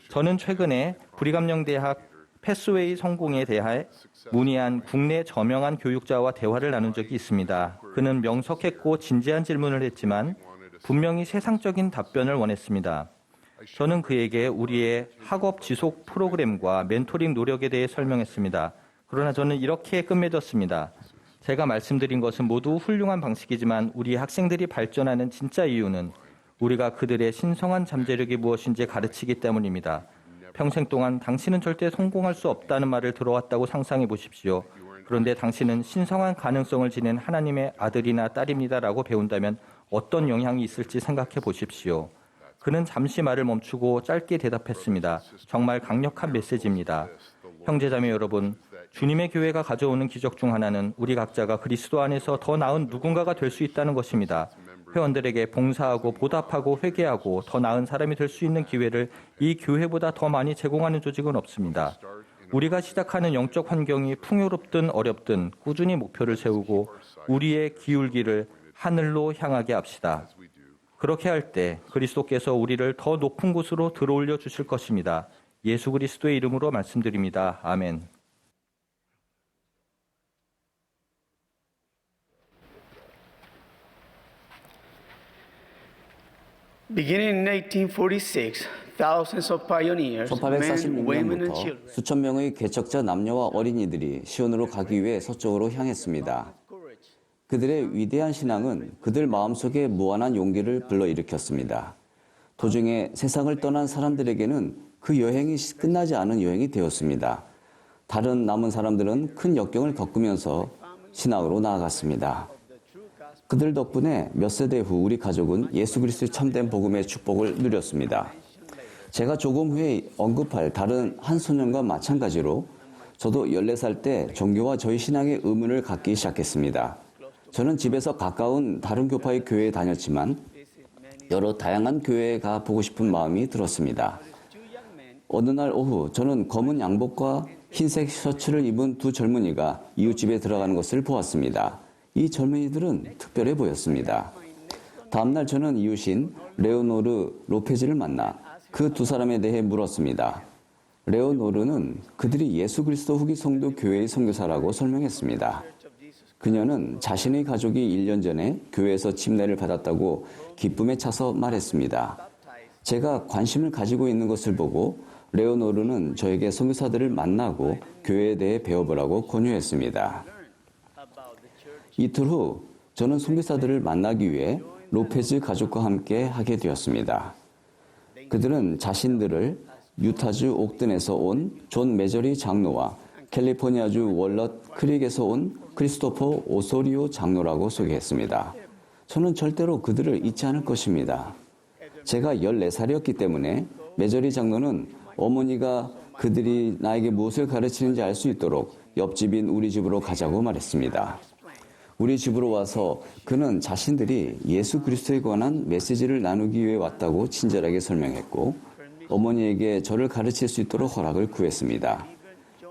저는 최근에 브리감영대학 패스웨이 성공에 대해 문의한 국내 저명한 교육자와 대화를 나눈 적이 있습니다. 그는 명석했고 진지한 질문을 했지만 분명히 세상적인 답변을 원했습니다. 저는 그에게 우리의 학업 지속 프로그램과 멘토링 노력에 대해 설명했습니다. 그러나 저는 이렇게 끝맺었습니다. 제가 말씀드린 것은 모두 훌륭한 방식이지만 우리 학생들이 발전하는 진짜 이유는 우리가 그들의 신성한 잠재력이 무엇인지 가르치기 때문입니다. 평생 동안 당신은 절대 성공할 수 없다는 말을 들어왔다고 상상해 보십시오. 그런데 당신은 신성한 가능성을 지닌 하나님의 아들이나 딸입니다라고 배운다면 어떤 영향이 있을지 생각해 보십시오. 그는 잠시 말을 멈추고 짧게 대답했습니다. 정말 강력한 메시지입니다. 형제자매 여러분, 주님의 교회가 가져오는 기적 중 하나는 우리 각자가 그리스도 안에서 더 나은 누군가가 될 수 있다는 것입니다. 회원들에게 봉사하고 보답하고 회개하고 더 나은 사람이 될 수 있는 기회를 이 교회보다 더 많이 제공하는 조직은 없습니다. 우리가 시작하는 영적 환경이 풍요롭든 어렵든 꾸준히 목표를 세우고 우리의 기울기를 하늘로 향하게 합시다. 그렇게 할 때 그리스도께서 우리를 더 높은 곳으로 들어올려 주실 것입니다. 예수 그리스도의 이름으로 말씀드립니다. 아멘. Beginning in 1846, thousands of pioneers, men, women and 1846년부터 children 수천 명의 개척자 남녀와 어린이들이 시온으로 가기 위해 서쪽으로 향했습니다. 그들의 위대한 신앙은 그들 마음속에 무한한 용기를 불러일으켰습니다. 도중에 세상을 떠난 사람들에게는 그 여행이 끝나지 않은 여행이 되었습니다. 다른 남은 사람들은 큰 역경을 겪으면서 신앙으로 나아갔습니다. 그들 덕분에 몇 세대 후 우리 가족은 예수 그리스도의 참된 복음의 축복을 누렸습니다. 제가 조금 후에 언급할 다른 한 소년과 마찬가지로 저도 14살 때 종교와 저희 신앙의 의문을 갖기 시작했습니다. 저는 집에서 가까운 다른 교파의 교회에 다녔지만 여러 다양한 교회에 가보고 싶은 마음이 들었습니다. 어느 날 오후 저는 검은 양복과 흰색 셔츠를 입은 두 젊은이가 이웃집에 들어가는 것을 보았습니다. 이 젊은이들은 특별해 보였습니다. 다음날 저는 이웃인 레오노르 로페즈를 만나 그 두 사람에 대해 물었습니다. 레오노르는 그들이 예수 그리스도 후기 성도 교회의 선교사라고 설명했습니다. 그녀는 자신의 가족이 1년 전에 교회에서 침례를 받았다고 기쁨에 차서 말했습니다. 제가 관심을 가지고 있는 것을 보고 레오노르는 저에게 선교사들을 만나고 교회에 대해 배워보라고 권유했습니다. 이틀 후 저는 선교사들을 만나기 위해 로페즈 가족과 함께 하게 되었습니다. 그들은 자신들을 유타주 옥든에서 온 존 메저리 장로와 캘리포니아주 월넛 크릭에서 온 크리스토퍼 오소리오 장로라고 소개했습니다. 저는 절대로 그들을 잊지 않을 것입니다. 제가 14살이었기 때문에 메저리 장로는 어머니가 그들이 나에게 무엇을 가르치는지 알 수 있도록 옆집인 우리 집으로 가자고 말했습니다. 우리 집으로 와서 그는 자신들이 예수 그리스도에 관한 메시지를 나누기 위해 왔다고 친절하게 설명했고 어머니에게 저를 가르칠 수 있도록 허락을 구했습니다.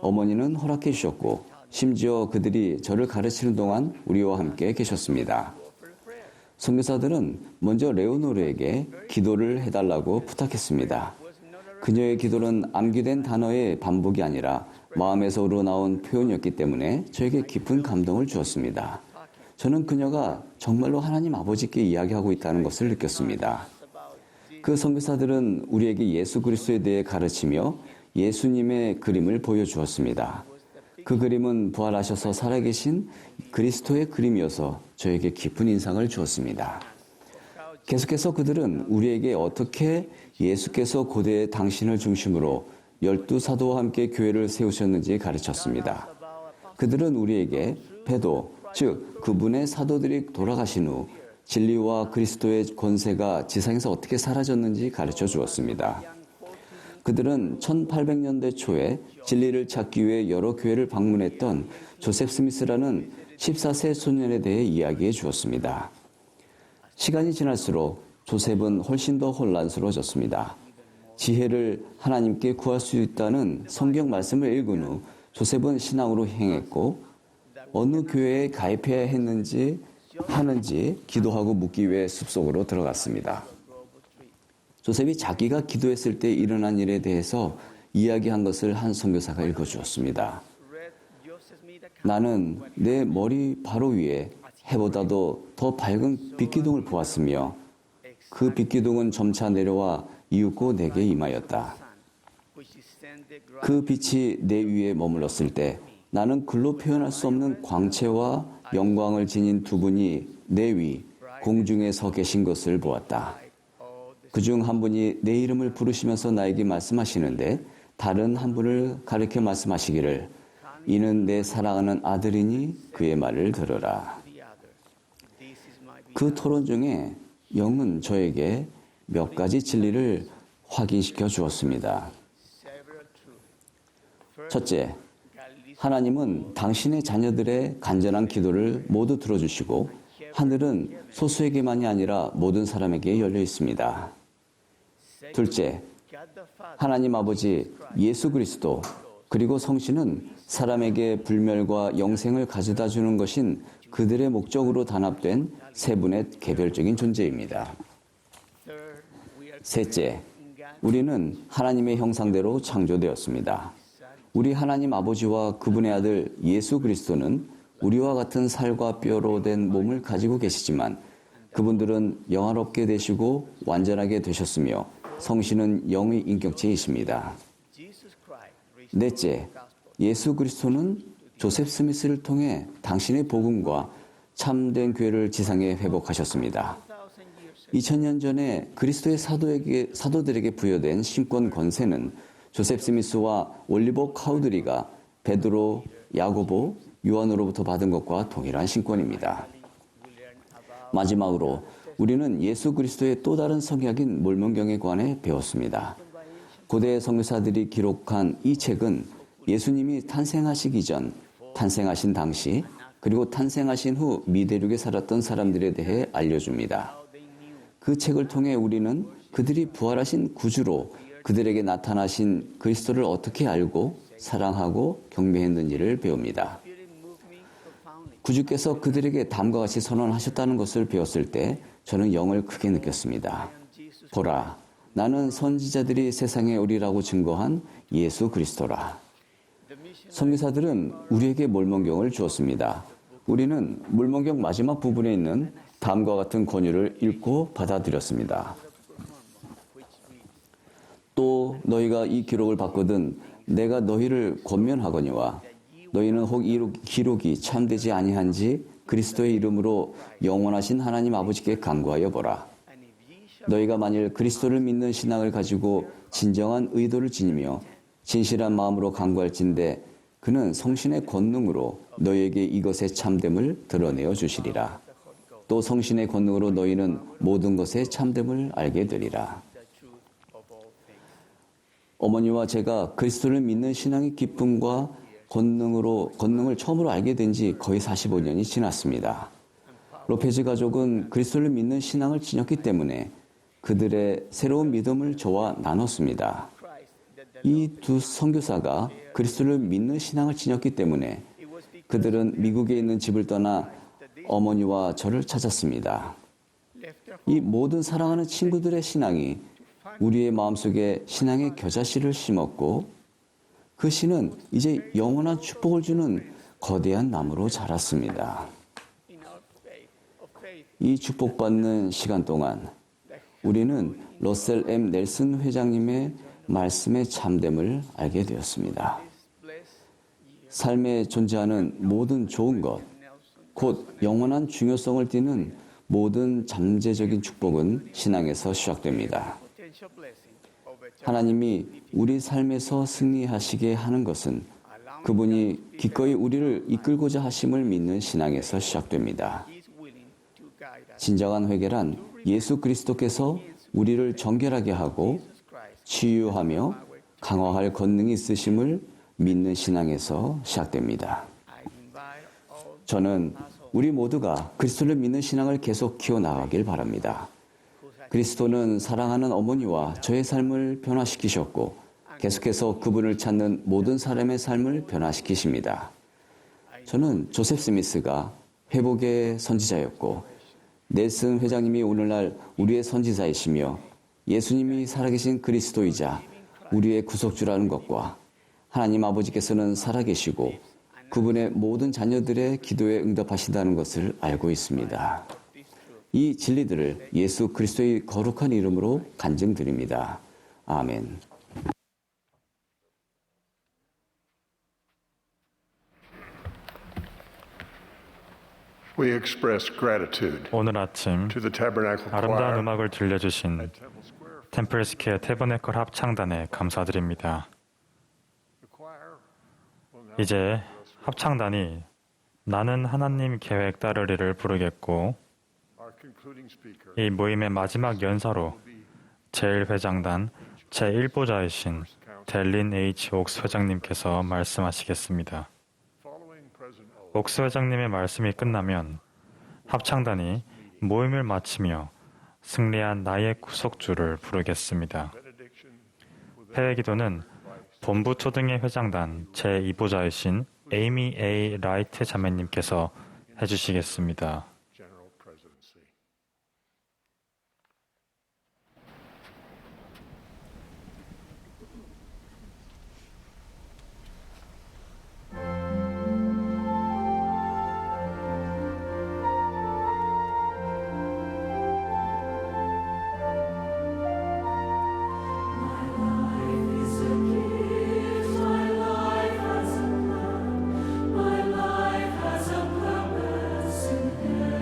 어머니는 허락해 주셨고 심지어 그들이 저를 가르치는 동안 우리와 함께 계셨습니다. 선교사들은 먼저 레오노르에게 기도를 해달라고 부탁했습니다. 그녀의 기도는 암기된 단어의 반복이 아니라 마음에서 우러나온 표현이었기 때문에 저에게 깊은 감동을 주었습니다. 저는 그녀가 정말로 하나님 아버지께 이야기하고 있다는 것을 느꼈습니다. 그 선교사들은 우리에게 예수 그리스도에 대해 가르치며 예수님의 그림을 보여주었습니다. 그 그림은 부활하셔서 살아계신 그리스도의 그림이어서 저에게 깊은 인상을 주었습니다. 계속해서 그들은 우리에게 어떻게 예수께서 고대 당신을 중심으로 12사도와 함께 교회를 세우셨는지 가르쳤습니다. 그들은 우리에게 베도, 즉 그분의 사도들이 돌아가신 후 진리와 그리스도의 권세가 지상에서 어떻게 사라졌는지 가르쳐 주었습니다. 그들은 1800년대 초에 진리를 찾기 위해 여러 교회를 방문했던 조셉 스미스라는 14세 소년에 대해 이야기해 주었습니다. 시간이 지날수록 조셉은 훨씬 더 혼란스러워졌습니다. 지혜를 하나님께 구할 수 있다는 성경 말씀을 읽은 후 조셉은 신앙으로 행했고 어느 교회에 가입해야 하는지 기도하고 묻기 위해 숲속으로 들어갔습니다. 조셉이 자기가 기도했을 때 일어난 일에 대해서 이야기한 것을 한 선교사가 읽어주었습니다. 나는 내 머리 바로 위에 해보다도 더 밝은 빛기둥을 보았으며 그 빛기둥은 점차 내려와 이윽고 내게 임하였다. 그 빛이 내 위에 머물렀을 때 나는 글로 표현할 수 없는 광채와 영광을 지닌 두 분이 내 위 공중에 서 계신 것을 보았다. 그중 한 분이 내 이름을 부르시면서 나에게 말씀하시는데 다른 한 분을 가리켜 말씀하시기를 이는 내 사랑하는 아들이니 그의 말을 들으라. 그 토론 중에 영은 저에게 몇 가지 진리를 확인시켜 주었습니다. 첫째, 하나님은 당신의 자녀들의 간절한 기도를 모두 들어주시고 하늘은 소수에게만이 아니라 모든 사람에게 열려 있습니다. 둘째, 하나님 아버지 예수 그리스도 그리고 성신은 사람에게 불멸과 영생을 가져다 주는 것인 그들의 목적으로 단합된 세 분의 개별적인 존재입니다. 셋째, 우리는 하나님의 형상대로 창조되었습니다. 우리 하나님 아버지와 그분의 아들 예수 그리스도는 우리와 같은 살과 뼈로 된 몸을 가지고 계시지만 그분들은 영화롭게 되시고 완전하게 되셨으며 성신은 영의 인격체이십니다. 넷째, 예수 그리스도는 조셉 스미스를 통해 당신의 복음과 참된 교회를 지상에 회복하셨습니다. 2000년 전에 그리스도의 사도들에게 부여된 신권 권세는 조셉 스미스와 올리버 카우드리가 베드로, 야고보, 요한으로부터 받은 것과 동일한 신권입니다. 마지막으로 우리는 예수 그리스도의 또 다른 성약인 몰몬경에 관해 배웠습니다. 고대 선교사들이 기록한 이 책은 예수님이 탄생하시기 전, 탄생하신 당시, 그리고 탄생하신 후 미대륙에 살았던 사람들에 대해 알려줍니다. 그 책을 통해 우리는 그들이 부활하신 구주로 그들에게 나타나신 그리스도를 어떻게 알고 사랑하고 경배했는지를 배웁니다. 구주께서 그들에게 다음과 같이 선언하셨다는 것을 배웠을 때 저는 영을 크게 느꼈습니다. 보라, 나는 선지자들이 세상에 오리라고 증거한 예수 그리스도라. 선교사들은 우리에게 몰몬경을 주었습니다. 우리는 몰몬경 마지막 부분에 있는 다음과 같은 권유를 읽고 받아들였습니다. 또 너희가 이 기록을 받거든 내가 너희를 권면하거니와 너희는 혹 이 기록이 참되지 아니한지 그리스도의 이름으로 영원하신 하나님 아버지께 간구하여 보라. 너희가 만일 그리스도를 믿는 신앙을 가지고 진정한 의도를 지니며 진실한 마음으로 간구할진대 그는 성신의 권능으로 너희에게 이것의 참됨을 드러내어 주시리라. 또 성신의 권능으로 너희는 모든 것의 참됨을 알게 되리라. 어머니와 제가 그리스도를 믿는 신앙의 기쁨과 권능을 처음으로 알게 된 지 거의 45년이 지났습니다. 로페즈 가족은 그리스도를 믿는 신앙을 지녔기 때문에 그들의 새로운 믿음을 저와 나눴습니다. 이 두 선교사가 그리스도를 믿는 신앙을 지녔기 때문에 그들은 미국에 있는 집을 떠나 어머니와 저를 찾았습니다. 이 모든 사랑하는 친구들의 신앙이 우리의 마음속에 신앙의 겨자씨를 심었고 그 씨는 이제 영원한 축복을 주는 거대한 나무로 자랐습니다. 이 축복받는 시간 동안 우리는 러셀 M. 넬슨 회장님의 말씀의 참됨을 알게 되었습니다. 삶에 존재하는 모든 좋은 것, 곧 영원한 중요성을 띠는 모든 잠재적인 축복은 신앙에서 시작됩니다. 하나님이 우리 삶에서 승리하시게 하는 것은 그분이 기꺼이 우리를 이끌고자 하심을 믿는 신앙에서 시작됩니다. 진정한 회개란 예수 그리스도께서 우리를 정결하게 하고 치유하며 강화할 권능이 있으심을 믿는 신앙에서 시작됩니다. 저는 우리 모두가 그리스도를 믿는 신앙을 계속 키워나가길 바랍니다. 그리스도는 사랑하는 어머니와 저의 삶을 변화시키셨고 계속해서 그분을 찾는 모든 사람의 삶을 변화시키십니다. 저는 조셉 스미스가 회복의 선지자였고 넬슨 회장님이 오늘날 우리의 선지자이시며 예수님이 살아계신 그리스도이자 우리의 구속주라는 것과 하나님 아버지께서는 살아계시고 그분의 모든 자녀들의 기도에 응답하신다는 것을 알고 있습니다. 이 진리들을 예수 그리스도의 거룩한 이름으로 간증드립니다. 아멘. We express gratitude 오늘 아침 to the Tabernacle 아름다운 Choir 음악을 들려주신 템플스퀘어 태버네클 합창단에 감사드립니다. 이제 합창단이 나는 하나님 계획 따르리를 부르겠고 이 모임의 마지막 연사로 제1회장단 제1보좌이신 델린 H. 옥스 회장님께서 말씀하시겠습니다. 옥스 회장님의 말씀이 끝나면 합창단이 모임을 마치며 승리한 나의 구속주를 부르겠습니다. 폐회기도는 본부 초등의 회장단 제2보좌이신 에이미 A. 라이트 자매님께서 해주시겠습니다. My life has a purpose in Him.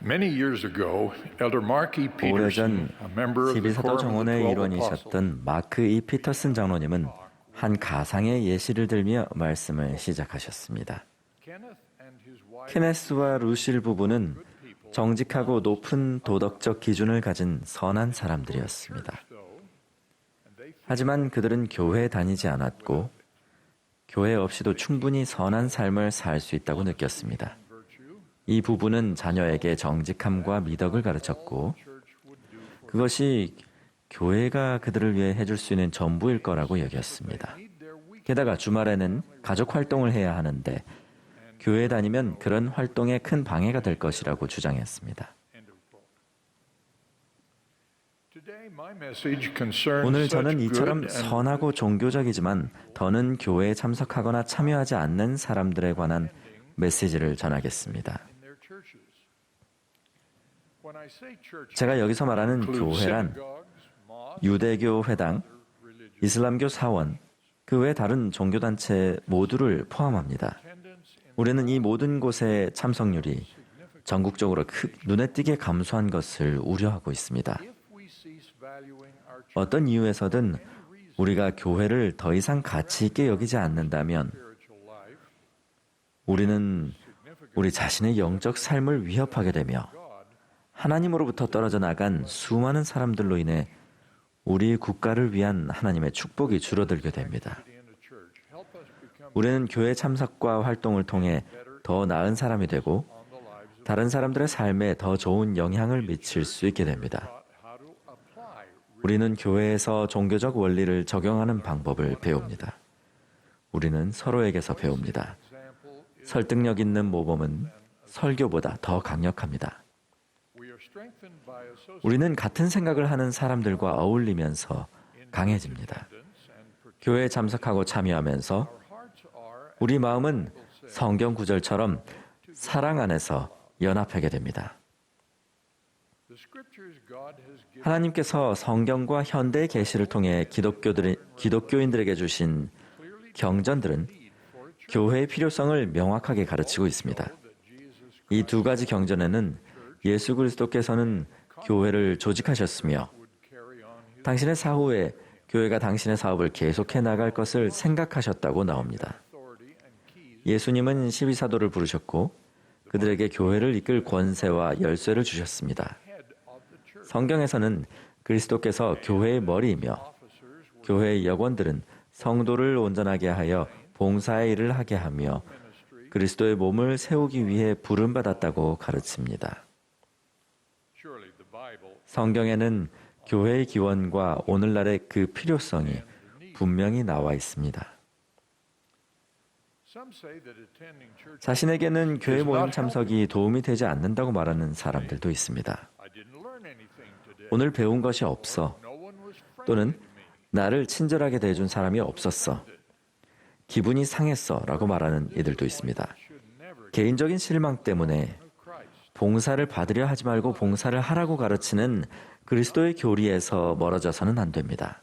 Many years ago, Elder Mark E. Peterson, 오래전 a member of the 12사도 Quorum of the 정원의 12 일원이셨던 마크 이 피터슨 장로님은 한 가상의 예시를 들며 말씀을 시작하셨습니다. 케네스와 루실 부부는 정직하고 높은 도덕적 기준을 가진 선한 사람들이었습니다. 하지만 그들은 교회에 다니지 않았고 교회 없이도 충분히 선한 삶을 살 수 있다고 느꼈습니다. 이 부부는 자녀에게 정직함과 미덕을 가르쳤고 그것이 교회가 그들을 위해 해줄 수 있는 전부일 거라고 여겼습니다. 게다가 주말에는 가족 활동을 해야 하는데 교회에 다니면 그런 활동에 큰 방해가 될 것이라고 주장했습니다. 오늘 저는 이처럼 선하고 종교적이지만 더는 교회에 참석하거나 참여하지 않는 사람들에 관한 메시지를 전하겠습니다. 제가 여기서 말하는 교회란 유대교 회당, 이슬람교 사원, 그 외 다른 종교단체 모두를 포함합니다. 우리는 이 모든 곳의 참석률이 전국적으로 눈에 띄게 감소한 것을 우려하고 있습니다. 어떤 이유에서든 우리가 교회를 더 이상 가치 있게 여기지 않는다면 우리는 우리 자신의 영적 삶을 위협하게 되며 하나님으로부터 떨어져 나간 수많은 사람들로 인해 우리 국가를 위한 하나님의 축복이 줄어들게 됩니다. 우리는 교회 참석과 활동을 통해 더 나은 사람이 되고 다른 사람들의 삶에 더 좋은 영향을 미칠 수 있게 됩니다. 우리는 교회에서 종교적 원리를 적용하는 방법을 배웁니다. 우리는 서로에게서 배웁니다. 설득력 있는 모범은 설교보다 더 강력합니다. 우리는 같은 생각을 하는 사람들과 어울리면서 강해집니다. 교회에 참석하고 참여하면서 우리 마음은 성경 구절처럼 사랑 안에서 연합하게 됩니다. 하나님께서 성경과 현대의 계시를 통해 기독교인들에게 주신 경전들은 교회의 필요성을 명확하게 가르치고 있습니다. 이 두 가지 경전에는 예수 그리스도께서는 교회를 조직하셨으며 당신의 사후에 교회가 당신의 사업을 계속해 나갈 것을 생각하셨다고 나옵니다. 예수님은 12사도를 부르셨고 그들에게 교회를 이끌 권세와 열쇠를 주셨습니다. 성경에서는 그리스도께서 교회의 머리이며 교회의 역원들은 성도를 온전하게 하여 봉사의 일을 하게 하며 그리스도의 몸을 세우기 위해 부름받았다고 가르칩니다. 성경에는 교회의 기원과 오늘날의 그 필요성이 분명히 나와 있습니다. 자신에게는 교회 모임 참석이 도움이 되지 않는다고 말하는 사람들도 있습니다. 오늘 배운 것이 없어 또는 나를 친절하게 대해준 사람이 없었어. 기분이 상했어 라고 말하는 이들도 있습니다. 개인적인 실망 때문에 봉사를 받으려 하지 말고 봉사를 하라고 가르치는 그리스도의 교리에서 멀어져서는 안 됩니다.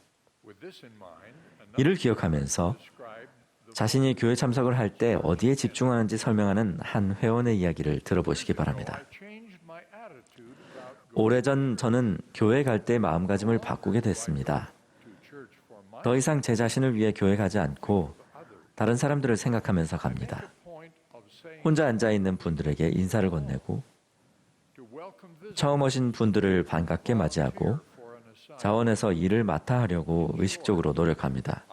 이를 기억하면서 자신이 교회 참석을 할 때 어디에 집중하는지 설명하는 한 회원의 이야기를 들어보시기 바랍니다. 오래전 저는 교회 갈 때 마음가짐을 바꾸게 됐습니다. 더 이상 제 자신을 위해 교회 가지 않고 다른 사람들을 생각하면서 갑니다. 혼자 앉아있는 분들에게 인사를 건네고 처음 오신 분들을 반갑게 맞이하고 자원해서 일을 맡아 하려고 의식적으로 노력합니다.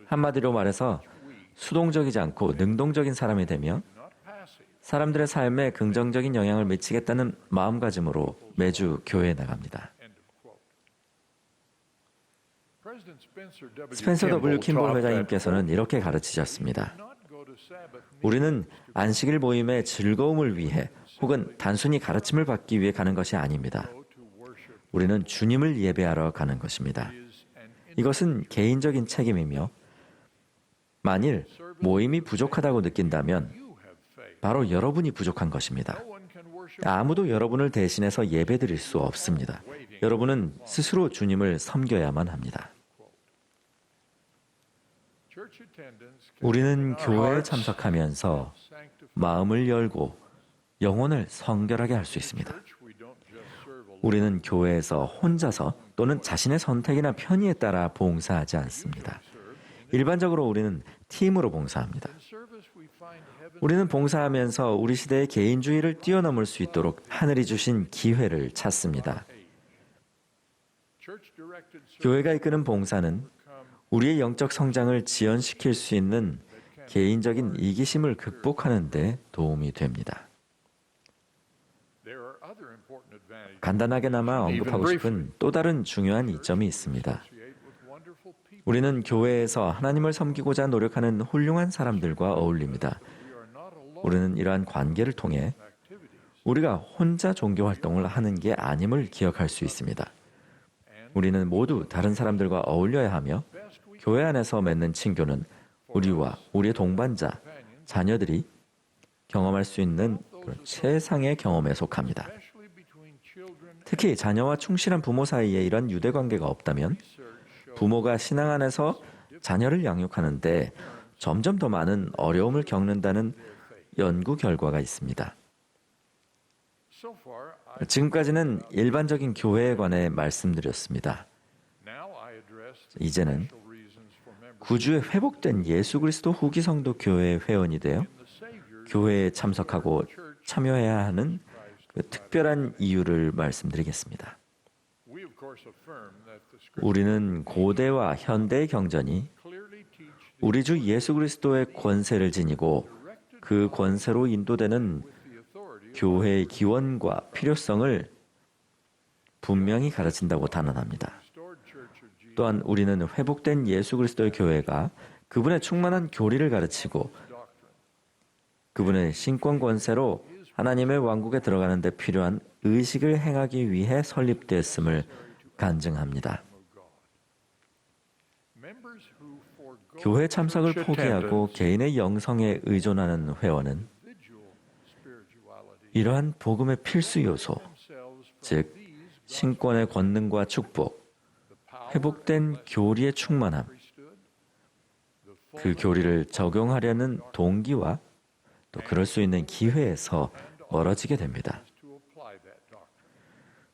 한마디로 말해서 수동적이지 않고 능동적인 사람이 되며 사람들의 삶에 긍정적인 영향을 미치겠다는 마음가짐으로 매주 교회에 나갑니다. 스펜서 W. 킴볼 회장님께서는 이렇게 가르치셨습니다. 우리는 안식일 모임의 즐거움을 위해 혹은 단순히 가르침을 받기 위해 가는 것이 아닙니다. 우리는 주님을 예배하러 가는 것입니다. 이것은 개인적인 책임이며 만일 모임이 부족하다고 느낀다면 바로 여러분이 부족한 것입니다. 아무도 여러분을 대신해서 예배드릴 수 없습니다. 여러분은 스스로 주님을 섬겨야만 합니다. 우리는 교회에 참석하면서 마음을 열고 영혼을 성결하게 할 수 있습니다. 우리는 교회에서 혼자서 또는 자신의 선택이나 편의에 따라 봉사하지 않습니다. 일반적으로 우리는 팀으로 봉사합니다. 우리는 봉사하면서 우리 시대의 개인주의를 뛰어넘을 수 있도록 하늘이 주신 기회를 찾습니다. 교회가 이끄는 봉사는 우리의 영적 성장을 지연시킬 수 있는 개인적인 이기심을 극복하는 데 도움이 됩니다. 간단하게나마 언급하고 싶은 또 다른 중요한 이점이 있습니다. 우리는 교회에서 하나님을 섬기고자 노력하는 훌륭한 사람들과 어울립니다. 우리는 이러한 관계를 통해 우리가 혼자 종교 활동을 하는 게 아님을 기억할 수 있습니다. 우리는 모두 다른 사람들과 어울려야 하며 교회 안에서 맺는 친교는 우리와 우리의 동반자, 자녀들이 경험할 수 있는 최상의 경험에 속합니다. 특히 자녀와 충실한 부모 사이에 이런 유대 관계가 없다면 부모가 신앙 안에서 자녀를 양육하는데 점점 더 많은 어려움을 겪는다는 연구 결과가 있습니다. 지금까지는 일반적인 교회에 관해 말씀드렸습니다. 이제는 구주에 회복된 예수 그리스도 후기 성도 교회의 회원이 되어 교회에 참석하고 참여해야 하는 그 특별한 이유를 말씀드리겠습니다. 우리는 고대와 현대의 경전이 우리 주 예수 그리스도의 권세를 지니고 그 권세로 인도되는 교회의 기원과 필요성을 분명히 가르친다고 단언합니다. 또한 우리는 회복된 예수 그리스도의 교회가 그분의 충만한 교리를 가르치고 그분의 신권 권세로 하나님의 왕국에 들어가는 데 필요한 의식을 행하기 위해 설립되었음을 간증합니다. 교회 참석을 포기하고 개인의 영성에 의존하는 회원은 이러한 복음의 필수 요소, 즉 신권의 권능과 축복, 회복된 교리의 충만함, 그 교리를 적용하려는 동기와 또 그럴 수 있는 기회에서 멀어지게 됩니다.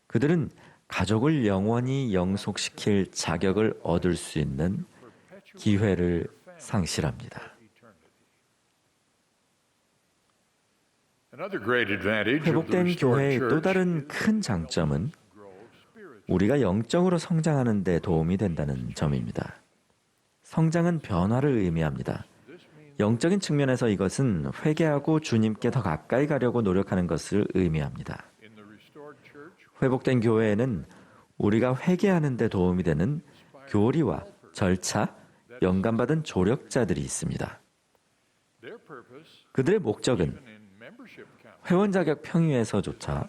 그들은 가족을 영원히 영속시킬 자격을 얻을 수 있는 기회를 상실합니다. 회복된 교회의 또 다른 큰 장점은 우리가 영적으로 성장하는 데 도움이 된다는 점입니다. 성장은 변화를 의미합니다. 영적인 측면에서 이것은 회개하고 주님께 더 가까이 가려고 노력하는 것을 의미합니다. 회복된 교회에는 우리가 회개하는 데 도움이 되는 교리와 절차, 영감받은 조력자들이 있습니다. 그들의 목적은 회원 자격 평의에서조차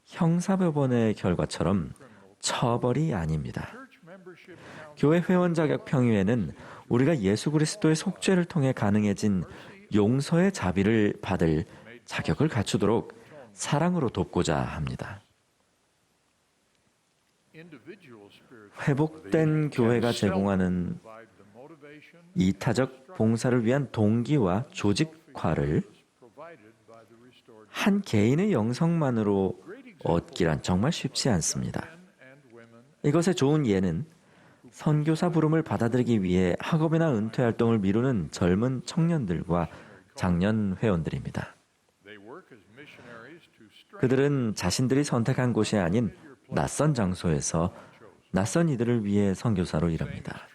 형사법원의 결과처럼 처벌이 아닙니다. 교회 회원 자격 평의회는 우리가 예수 그리스도의 속죄를 통해 가능해진 용서의 자비를 받을 자격을 갖추도록 사랑으로 돕고자 합니다. 회복된 교회가 제공하는 이타적 봉사를 위한 동기와 조직화를 한 개인의 영성만으로 얻기란 정말 쉽지 않습니다. 이것의 좋은 예는 선교사 부름을 받아들이기 위해 학업이나 은퇴 활동을 미루는 젊은 청년들과 장년 회원들입니다. 그들은 자신들이 선택한 곳이 아닌 낯선 장소에서 낯선 이들을 위해 선교사로 일합니다.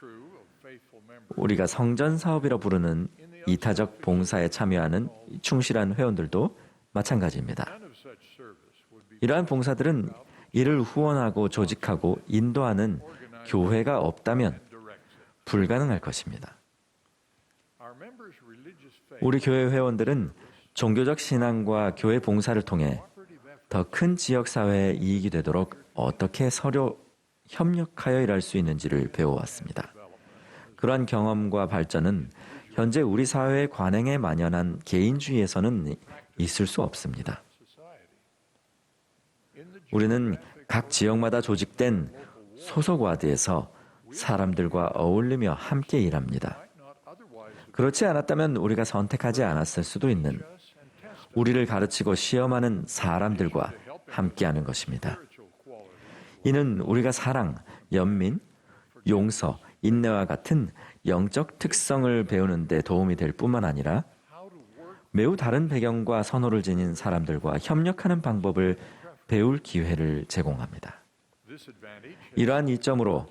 우리가 성전 사업이라 부르는 이타적 봉사에 참여하는 충실한 회원들도 마찬가지입니다. 이러한 봉사들은 이를 후원하고 조직하고 인도하는 교회가 없다면 불가능할 것입니다. 우리 교회 회원들은 종교적 신앙과 교회 봉사를 통해 더 큰 지역사회에 이익이 되도록 어떻게 서로 협력하여 일할 수 있는지를 배워왔습니다. 그러한 경험과 발전은 현재 우리 사회의 관행에 만연한 개인주의에서는 있을 수 없습니다. 우리는 각 지역마다 조직된 소속와드에서 사람들과 어울리며 함께 일합니다. 그렇지 않았다면 우리가 선택하지 않았을 수도 있는 우리를 가르치고 시험하는 사람들과 함께하는 것입니다. 이는 우리가 사랑, 연민, 용서, 인내와 같은 영적 특성을 배우는 데 도움이 될 뿐만 아니라 매우 다른 배경과 선호를 지닌 사람들과 협력하는 방법을 배울 기회를 제공합니다. 이러한 이점으로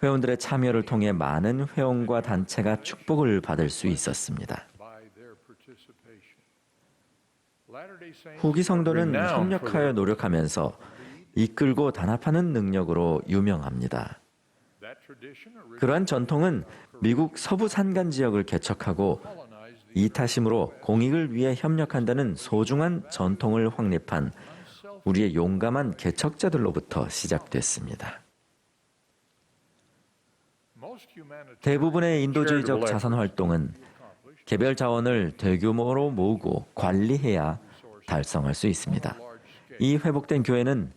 회원들의 참여를 통해 많은 회원과 단체가 축복을 받을 수 있었습니다. 후기 성도는 협력하여 노력하면서 이끌고 단합하는 능력으로 유명합니다. 그러한 전통은 미국 서부 산간 지역을 개척하고 이타심으로 공익을 위해 협력한다는 소중한 전통을 확립한 우리의 용감한 개척자들로부터 시작됐습니다. 대부분의 인도주의적 자선 활동은 개별 자원을 대규모로 모으고 관리해야 달성할 수 있습니다. 이 회복된 교회는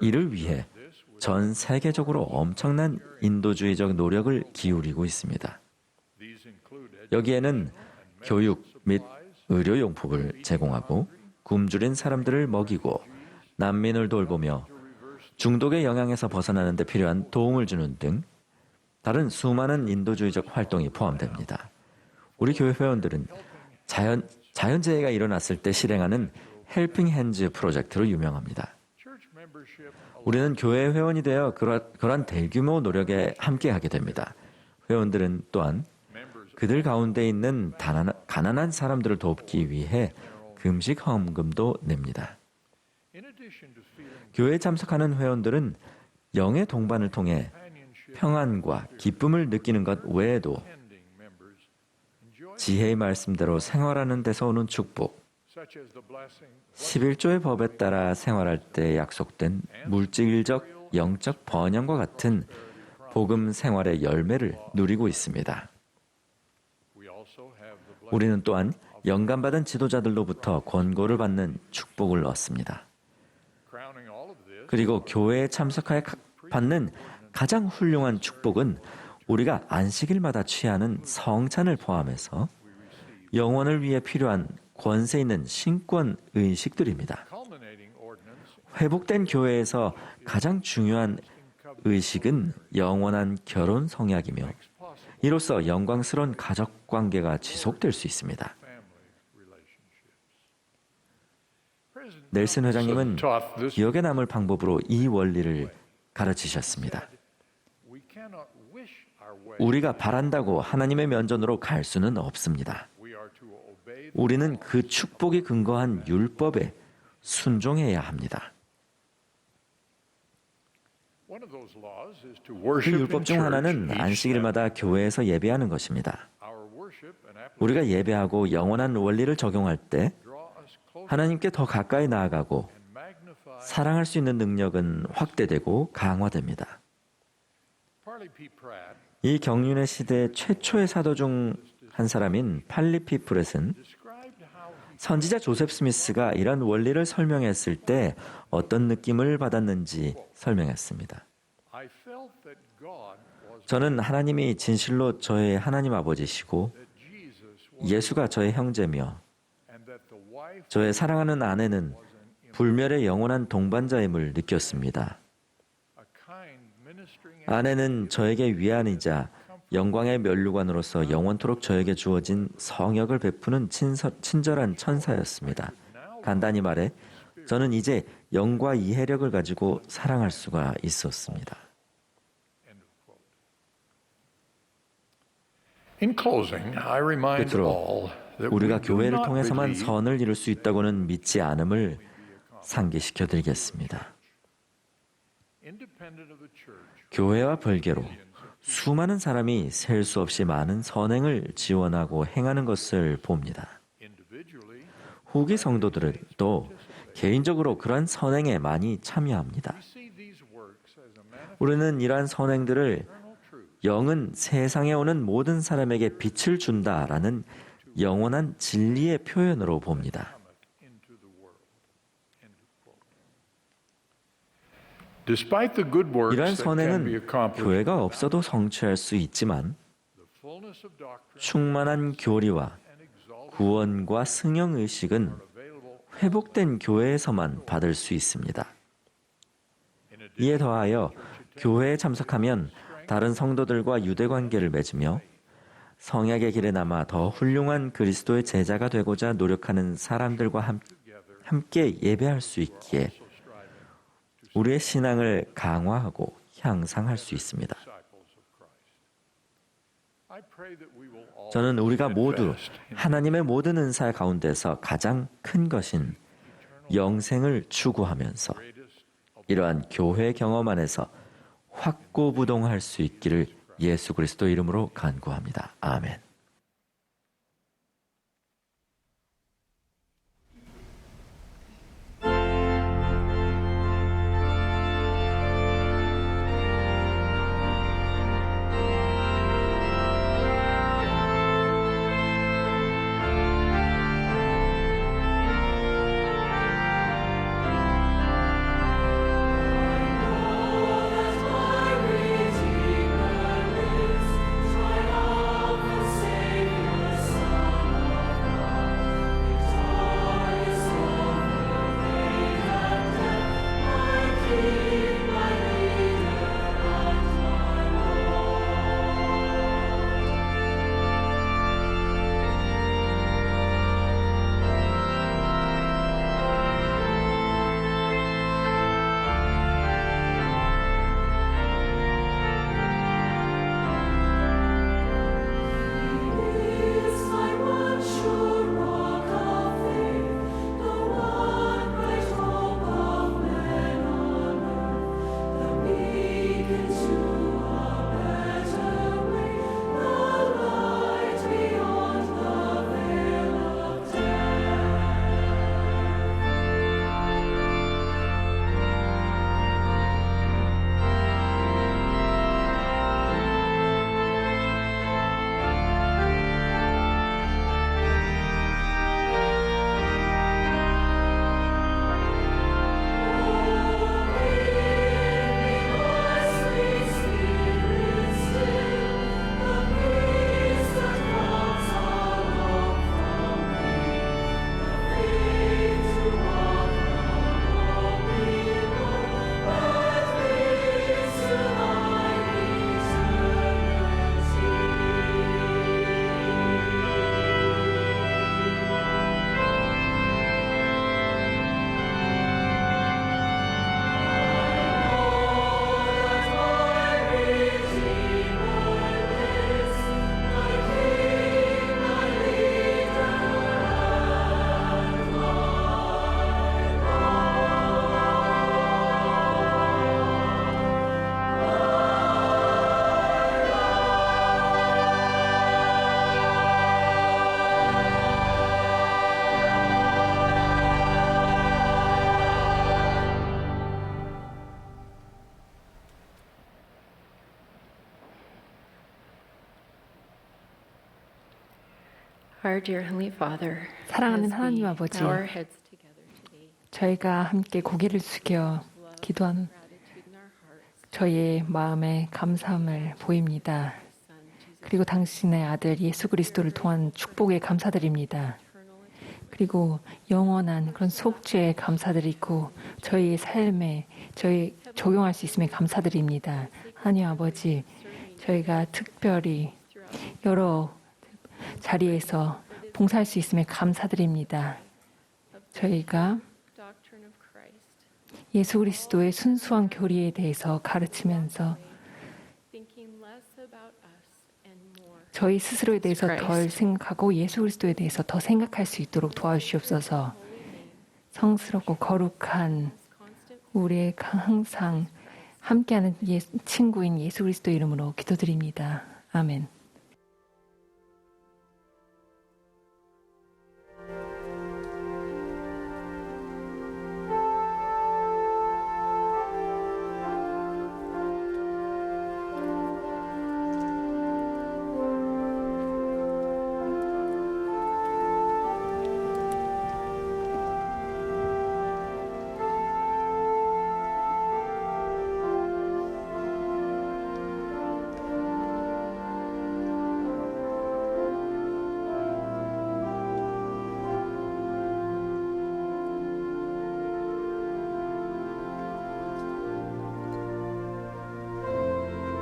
이를 위해 전 세계적으로 엄청난 인도주의적 노력을 기울이고 있습니다. 여기에는 교육 및 의료용품을 제공하고 굶주린 사람들을 먹이고 난민을 돌보며 중독의 영향에서 벗어나는 데 필요한 도움을 주는 등 다른 수많은 인도주의적 활동이 포함됩니다. 우리 교회 회원들은 자연재해가 일어났을 때 실행하는 헬핑 핸즈 프로젝트로 유명합니다. 우리는 교회 회원이 되어 그러한 대규모 노력에 함께하게 됩니다. 회원들은 또한 그들 가운데 있는 가난한 사람들을 돕기 위해 금식 헌금도 냅니다. 교회에 참석하는 회원들은 영의 동반을 통해 평안과 기쁨을 느끼는 것 외에도 지혜의 말씀대로 생활하는 데서 오는 축복, 11조의 법에 따라 생활할 때 약속된 물질적, 영적 번영과 같은 복음 생활의 열매를 누리고 있습니다. 우리는 또한 영감받은 지도자들로부터 권고를 받는 축복을 얻습니다. 그리고 교회에 참석하여 받는 가장 훌륭한 축복은 우리가 안식일마다 취하는 성찬을 포함해서 영혼을 위해 필요한 권세 있는 신권 의식들입니다. 회복된 교회에서 가장 중요한 의식은 영원한 결혼 성약이며 이로써 영광스러운 가족 관계가 지속될 수 있습니다. 넬슨 회장님은 기억에 남을 방법으로 이 원리를 가르치셨습니다. 우리가 바란다고 하나님의 면전으로 갈 수는 없습니다. 우리는 그 축복이 근거한 율법에 순종해야 합니다. 그 율법 중 하나는 안식일마다 교회에서 예배하는 것입니다. 우리가 예배하고 영원한 원리를 적용할 때 하나님께 더 가까이 나아가고 사랑할 수 있는 능력은 확대되고 강화됩니다. 이 경륜의 시대 최초의 사도 중 한 사람인 팔리피 프렛은 선지자 조셉 스미스가 이런 원리를 설명했을 때 어떤 느낌을 받았는지 설명했습니다. 저는 하나님이 진실로 저의 하나님 아버지시고 예수가 저의 형제며 저의 사랑하는 아내는 불멸의 영원한 동반자임을 느꼈습니다. 아내는 저에게 위안이자 영광의 면류관으로서 영원토록 저에게 주어진 성역을 베푸는 친절한 천사였습니다. 간단히 말해 저는 이제 영과 이해력을 가지고 사랑할 수가 있었습니다. 끝으로 우리가 교회를 통해서만 선을 이룰 수 있다고는 믿지 않음을 상기시켜 드리겠습니다. 교회와 별개로 수많은 사람이 셀 수 없이 많은 선행을 지원하고 행하는 것을 봅니다. 후기 성도들은 또 개인적으로 그러한 선행에 많이 참여합니다. 우리는 이러한 선행들을 영은 세상에 오는 모든 사람에게 빛을 준다라는 영원한 진리의 표현으로 봅니다. 이러한 선행은 교회가 없어도 성취할 수 있지만 충만한 교리와 구원과 승영 의식은 회복된 교회에서만 받을 수 있습니다. 이에 더하여 교회에 참석하면 다른 성도들과 유대 관계를 맺으며 성약의 길에 남아 더 훌륭한 그리스도의 제자가 되고자 노력하는 사람들과 함께 예배할 수 있기에 우리의 신앙을 강화하고 향상할 수 있습니다. 저는 우리가 모두 하나님의 모든 은사 가운데서 가장 큰 것인 영생을 추구하면서 이러한 교회 경험 안에서 확고부동할 수 있기를 예수 그리스도 이름으로 간구합니다. 아멘. 사랑하는 하나님 아버지, 저희가 함께 고개를 숙여 기도하는 저희의 마음에 감사함을 보입니다. 그리고 당신의 아들 예수 그리스도를 통한 축복에 감사드립니다. 그리고 영원한 그런 속죄에 감사드리고 저희의 삶에 저희 적용할 수 있음에 감사드립니다. 하나님 아버지, 저희가 특별히 여러 자리에서 봉사할 수 있음에 감사드립니다. 저희가 예수 그리스도의 순수한 교리에 대해서 가르치면서 저희 스스로에 대해서 덜 생각하고 예수 그리스도에 대해서 더 생각할 수 있도록 도와주시옵소서. 성스럽고 거룩한 우리의 항상 함께하는 친구인 예수 그리스도 이름으로 기도드립니다. 아멘.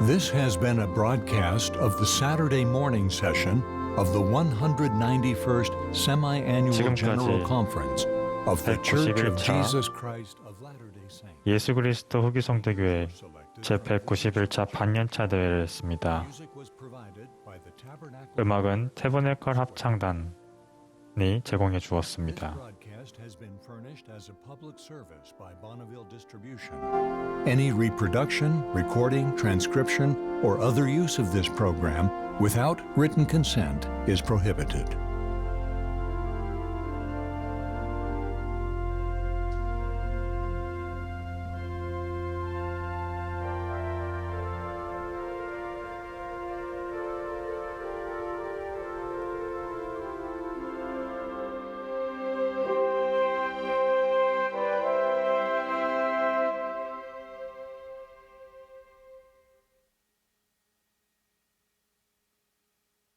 This has been a broadcast of the Saturday morning session of the 191st Semi-Annual General 지금까지 Conference of the Church of 191차 Jesus Christ of Latter-day Saints. 예수 그리스도 후기 성대교회 제191차 반년차 대회를 했습니다. 음악은 태브네컬 합창단이 제공해 주었습니다. Any reproduction, recording, transcription, or other use of this program without written consent is prohibited.